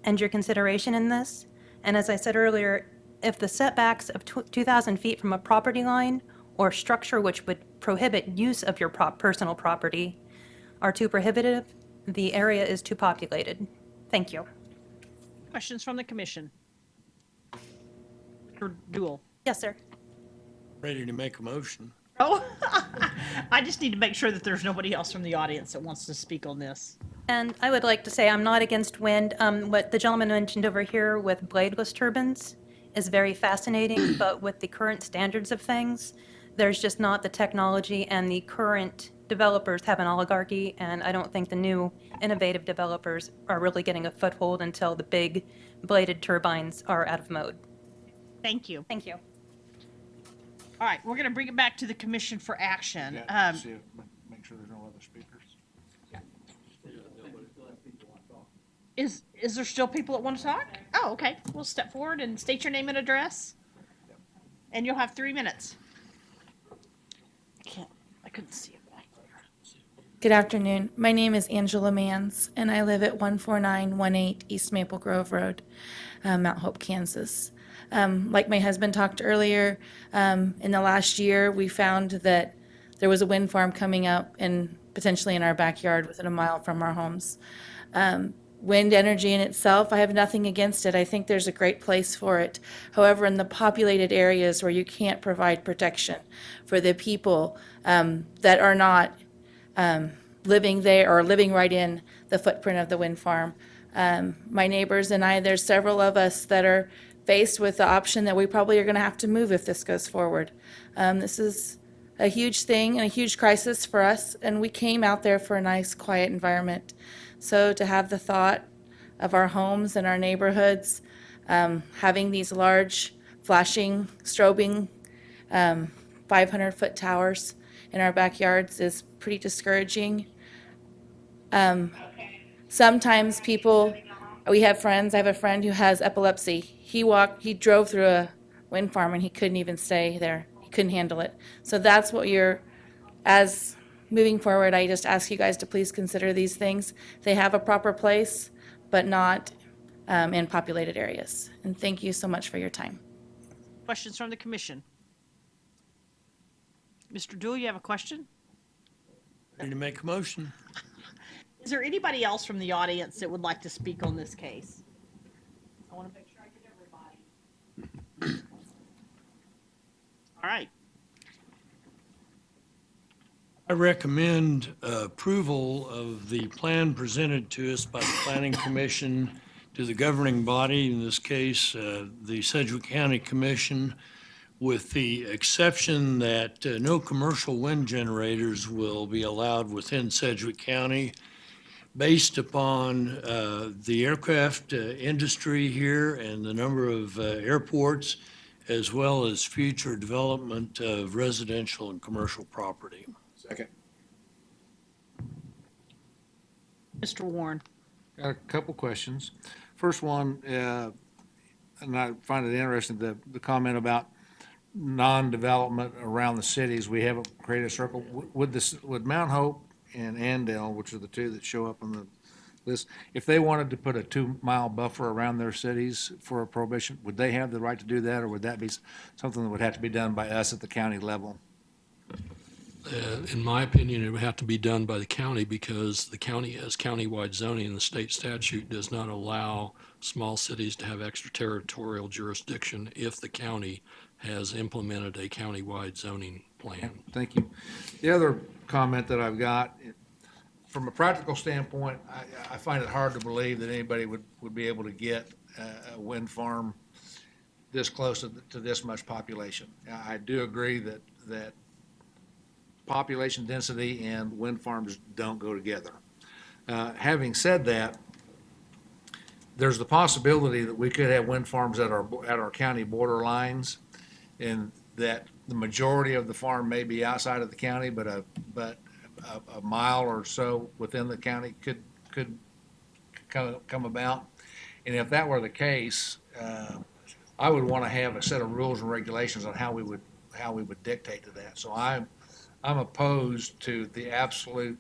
and your consideration in this. And as I said earlier, if the setbacks of 2,000 feet from a property line or structure which would prohibit use of your personal property are too prohibitive, the area is too populated. Thank you. Questions from the commission? Mr. Duell. Yes, sir. Ready to make a motion. Oh, I just need to make sure that there's nobody else from the audience that wants to speak on this. And I would like to say I'm not against wind. What the gentleman mentioned over here with bladeless turbines is very fascinating, but with the current standards of things, there's just not the technology, and the current developers have an oligarchy, and I don't think the new innovative developers are really getting a foothold until the big bladed turbines are out of mode. Thank you. Thank you. All right, we're going to bring it back to the commission for action. Make sure there's no other speakers. Is there still people that want to talk? Oh, okay. We'll step forward and state your name and address. And you'll have 3 minutes. I couldn't see it back there. Good afternoon. My name is Angela Mans, and I live at 14918 East Maple Grove Road, Mount Hope, Kansas. Like my husband talked earlier, in the last year, we found that there was a wind farm coming up potentially in our backyard within a mile from our homes. Wind energy in itself, I have nothing against it. I think there's a great place for it. However, in the populated areas where you can't provide protection for the people that are not living there or living right in the footprint of the wind farm, my neighbors and I, there's several of us that are faced with the option that we probably are going to have to move if this goes forward. This is a huge thing and a huge crisis for us, and we came out there for a nice, quiet environment. So to have the thought of our homes and our neighborhoods. Having these large flashing, strobing 500-foot towers in our backyards is pretty discouraging. Sometimes we have friends, I have a friend who has epilepsy. He drove through a wind farm and he couldn't even stay there. He couldn't handle it. So that's what as moving forward, I just ask you guys to please consider these things. They have a proper place, but not in populated areas. And thank you so much for your time. Questions from the commission? Mr. Dool, you have a question? Ready to make a motion? Is there anybody else from the audience that would like to speak on this case? I want to make sure I get everybody. All right. I recommend approval of the plan presented to us by the Planning Commission to the governing body, in this case, the Sedgwick County Commission, with the exception that no commercial wind generators will be allowed within Sedgwick County, based upon the aircraft industry here and the number of airports, as well as future development of residential and commercial property. Second. Mr. Warren. Got a couple questions. First one, and I find it interesting, the comment about non-development around the cities. We haven't created a circle. Would Mount Hope and Andale, which are the two that show up on the list, if they wanted to put a 2-mile buffer around their cities for a prohibition, would they have the right to do that, or would that be something that would have to be done by us at the county level? In my opinion, it would have to be done by the county because the county has countywide zoning and the state statute does not allow small cities to have extraterritorial jurisdiction if the county has implemented a countywide zoning plan. Thank you. The other comment that I've got, from a practical standpoint, I find it hard to believe that anybody would be able to get a wind farm this close to this much population. I do agree that population density and wind farms don't go together. Having said that, there's the possibility that we could have wind farms at our county border lines, and that the majority of the farm may be outside of the county, but a mile or so within the county could come about. And if that were the case, I would want to have a set of rules and regulations on how we would dictate to that. So I'm opposed to the absolute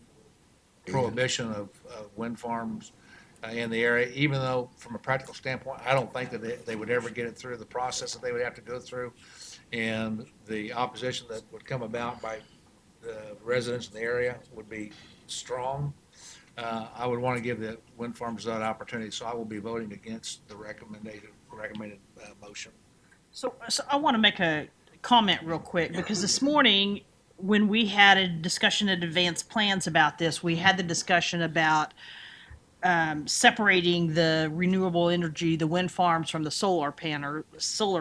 prohibition of wind farms in the area, even though from a practical standpoint, I don't think that they would ever get it through the process that they would have to go through. And the opposition that would come about by the residents in the area would be strong. I would want to give the wind farms that opportunity, so I will be voting against the recommended motion. So I want to make a comment real quick, because this morning, when we had a discussion at advanced plans about this, we had the discussion about separating the renewable energy, the wind farms, from the solar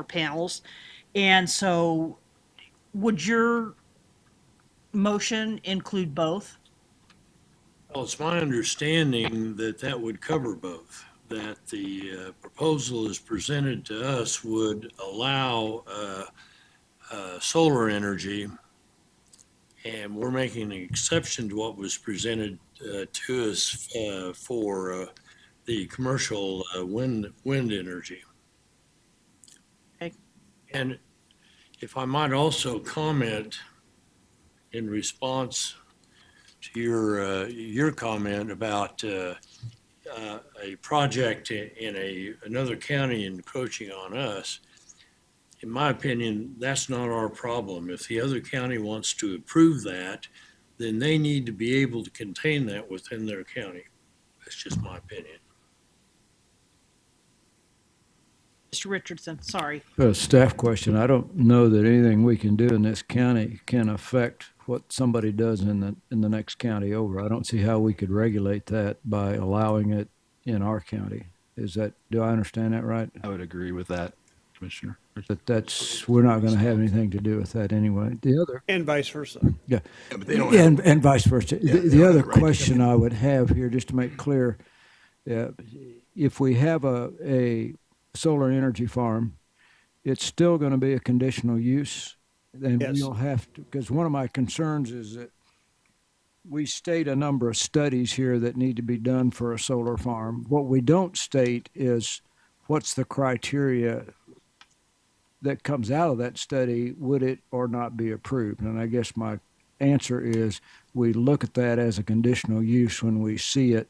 panels. And so would your motion include both? Well, it's my understanding that that would cover both, that the proposal as presented to us would allow solar energy, and we're making an exception to what was presented to us for the commercial wind energy. Okay. And if I might also comment in response to your comment about a project in another county encroaching on us, in my opinion, that's not our problem. If the other county wants to approve that, then they need to be able to contain that within their county. That's just my opinion. Mr. Richardson, sorry. A staff question. I don't know that anything we can do in this county can affect what somebody does in the next county over. I don't see how we could regulate that by allowing it in our county. Do I understand that right? I would agree with that, Commissioner. But we're not going to have anything to do with that anyway. The other, And vice versa. yeah, but they don't and vice versa. Yeah, they The don't other have the right to come question in. I would have here, just to make clear, If we have a solar energy farm, it's still going to be a conditional use. Then Yes. we'll have to, because one of my concerns is that we state a number of studies here that need to be done for a solar farm. What we don't state is what's the criteria that comes out of that study, would it or not be approved? And I guess my answer is we look at that as a conditional use when we see it,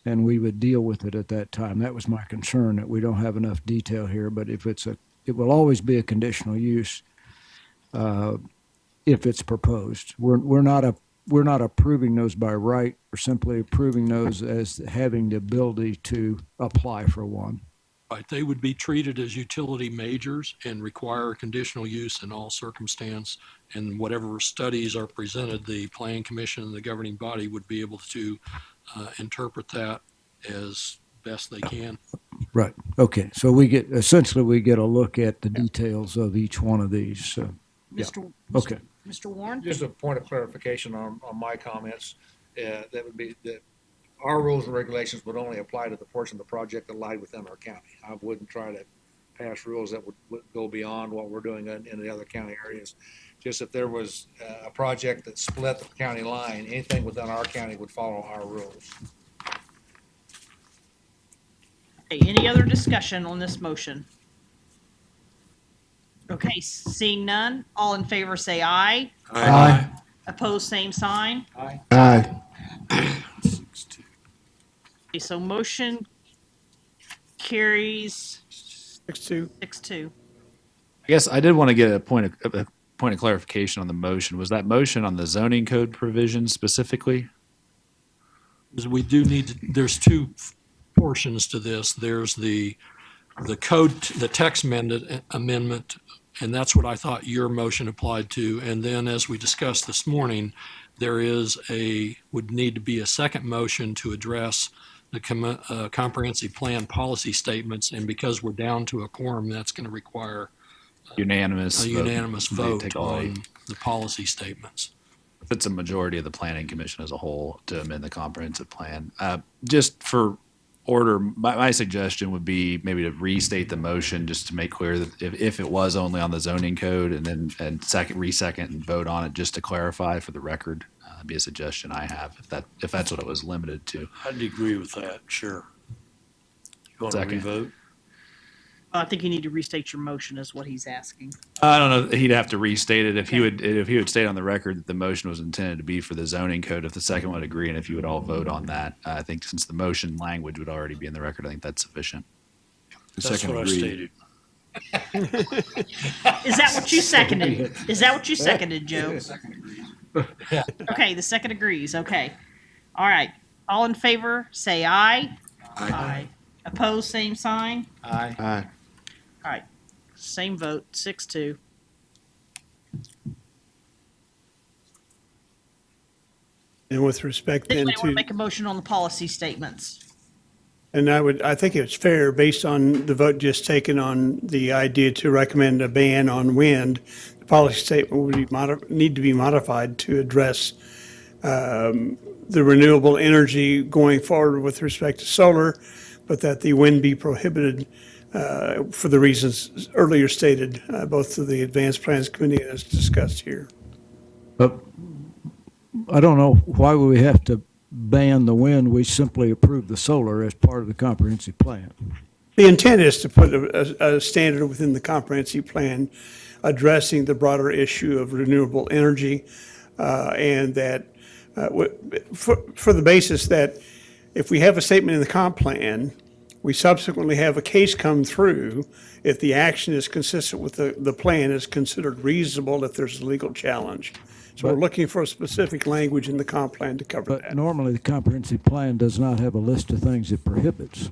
and we would deal with it at that time. That was my concern, that we don't have enough detail here, but if it will always be a conditional use if it's proposed. We're not approving those by right. We're simply approving those as having the ability to apply for one. Right, they would be treated as utility majors and require conditional use in all circumstance. And whatever studies are presented, the Planning Commission and the governing body would be able to interpret that as best they can. Right. Okay. So we get a look at the details of each one of these. So, yeah. Okay. Mr. Warren? Just a point of clarification on my comments, that would be that our rules and regulations would only apply to the portion of the project that lied within our county. I wouldn't try to pass rules that would go beyond what we're doing in the other county areas. Just if there was a project that split the county line, anything within our county would follow our rules. Okay, any other discussion on this motion? Okay, seeing none, all in favor say aye. Aye. Opposed, same sign. Aye. Okay, so motion carries 6-2. 6-2. I guess I did want to get a point of clarification on the motion. Was that motion on the zoning code provision specifically? Because we do need to, there's two portions to this. There's the code, the text amendment, and that's what I thought your motion applied to. And then as we discussed this morning, there would need to be a second motion to address the comprehensive plan policy statements. And because we're down to a quorum, that's going to require a unanimous vote on the policy statements. If it's a majority of the planning commission as a whole to amend the comprehensive plan. Just for order, my suggestion would be maybe to restate the motion just to make clear that if it was only on the zoning code and second and vote on it just to clarify for the record. That'd be a suggestion I have if that's what it was limited to. I'd agree with that, sure. You want to Second. revote? I think you need to restate your motion is what he's asking. I don't know. He'd have to restate it if he would state on the record that the motion was intended to be for the zoning code. If the second would agree, and if you would all vote on that, I think since the motion language would already be in the record, I think that's sufficient. That's what I stated. Is that what you seconded? Is that what you seconded, Joe? Okay, the second agrees. Okay. All right. All in favor, say aye. Aye. Opposed, same sign. Aye. Aye. All right. Same vote, 6-2. And with respect then Anybody want to to, make a motion on the policy statements? and I think it's fair, based on the vote just taken on the idea to recommend a ban on wind, the policy statement would need to be modified to address the renewable energy going forward with respect to solar, but that the wind be prohibited for the reasons earlier stated, both to the Advanced Plans Committee as discussed here. But I don't know why would we have to ban the wind. We simply approve the solar as part of the comprehensive plan. The intent is to put a standard within the comprehensive plan addressing the broader issue of renewable energy, and that for the basis that if we have a statement in the comp plan, we subsequently have a case come through, if the action is consistent with the plan, is considered reasonable if there's a legal challenge. So we're looking for a specific language in the comp plan to cover that. But normally the comprehensive plan does not have a list of things it prohibits.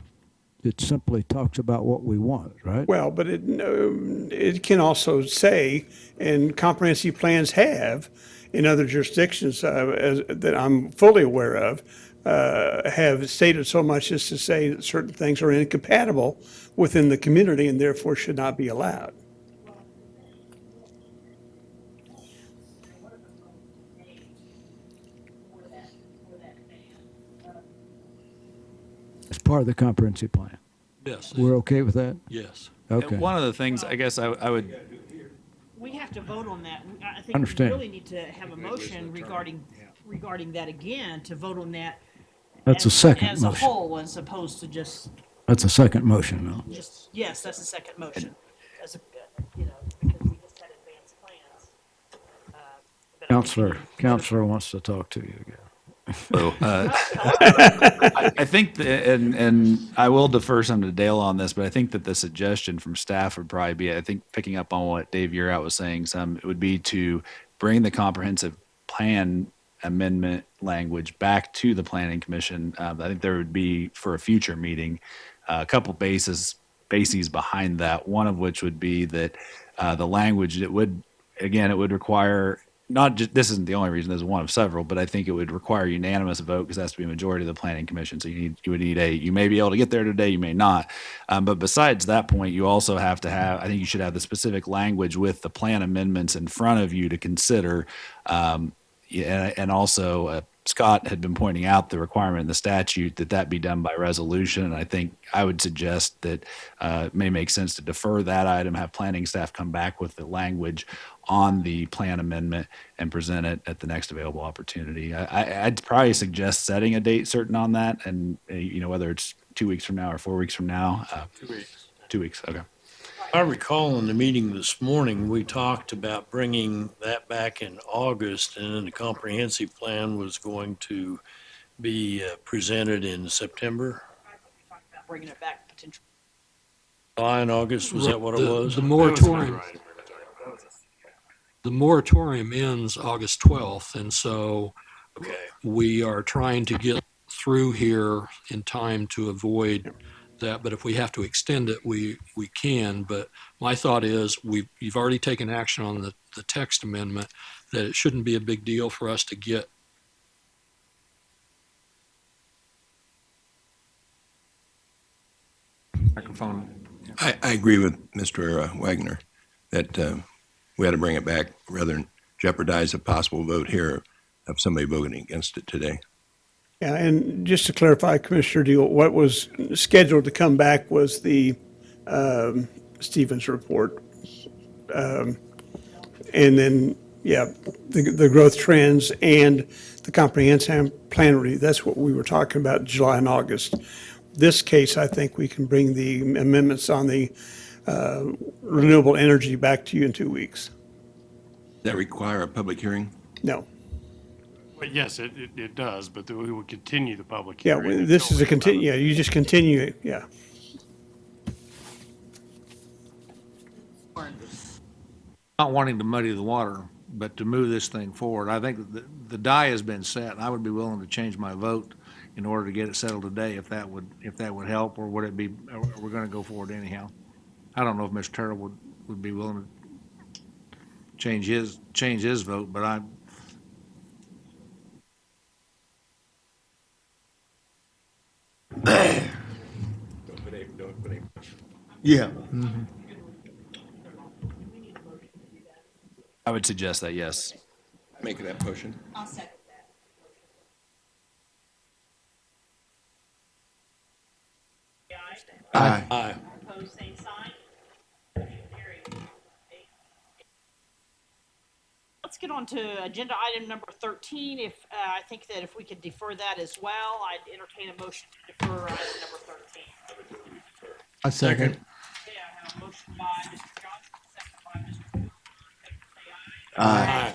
It simply talks about what we want, right? Well, but it can also say, and comprehensive plans have in other jurisdictions that I'm fully aware of, have stated so much as to say that certain things are incompatible within the community and therefore should not be allowed. part of the comprehensive plan. Yes. We're okay with that? Yes. Okay. One of the things I guess I would, We have to vote on that. I think we Understand. really need to have a motion regarding that again, to vote on that. That's a second as a motion. whole, as opposed to just, That's a second motion, though. yes, that's the second motion. As a, because we just had advanced plans. Counselor wants to talk to you again. so, I think, and I will defer some to Dale on this, but I think that the suggestion from staff would probably be, I think picking up on what Dave Uriat was saying, it would be to bring the comprehensive plan amendment language back to the planning commission. I think there would be, for a future meeting, a couple bases behind that. One of which would be that the language, it would require, not just, this isn't the only reason, there's one of several, but I think it would require unanimous vote because it has to be a majority of the planning commission. So you would need you may be able to get there today, you may not. But besides that point, you also have to have, I think you should have the specific language with the plan amendments in front of you to consider. And also, Scott had been pointing out the requirement in the statute that be done by resolution. And I think I would suggest that it may make sense to defer that item, have planning staff come back with the language on the plan amendment and present it at the next available opportunity. I'd probably suggest setting a date certain on that, and whether it's 2 weeks from now or 4 weeks from now. 2 weeks. 2 weeks, okay. I recall in the meeting this morning, we talked about bringing that back in August, and then the comprehensive plan was going to be presented in September. Bringing it back potentially. July and August, was that what it was? The moratorium. The moratorium ends August 12th, and so we are trying to get through here in time to avoid that. But if we have to extend it, we can. But my thought is you've already taken action on the text amendment, that it shouldn't be a big deal for us to get. Microphone. I agree with Mr. Wagner that we had to bring it back rather than jeopardize a possible vote here of somebody voting against it today. Yeah, and just to clarify, Commissioner Deal, what was scheduled to come back was the Stevens report. And then, the growth trends and the comprehensive plan review. That's what we were talking about, July and August. This case, I think we can bring the amendments on the renewable energy back to you in 2 weeks. Does that require a public hearing? No. But yes, it does, but we will continue the public Yeah, hearing. this is a continue, you just continue it, yeah. Not wanting to muddy the water, but to move this thing forward. I think the die has been set, and I would be willing to change my vote in order to get it settled today, if that would help, or would it be, we're gonna go forward anyhow. I don't know if Mr. Terrell would be willing to change his vote, but I. Yeah. I would suggest that, yes. Make that motion. I'll second that. Aye. Aye. Opposed, same sign. Let's get on to agenda item number 13. I think that if we could defer that as well, I'd entertain a motion to defer item number 13. A second. Okay, I have a motion by Mr. Johnson, second by Mr. Cooper. Say aye. Aye.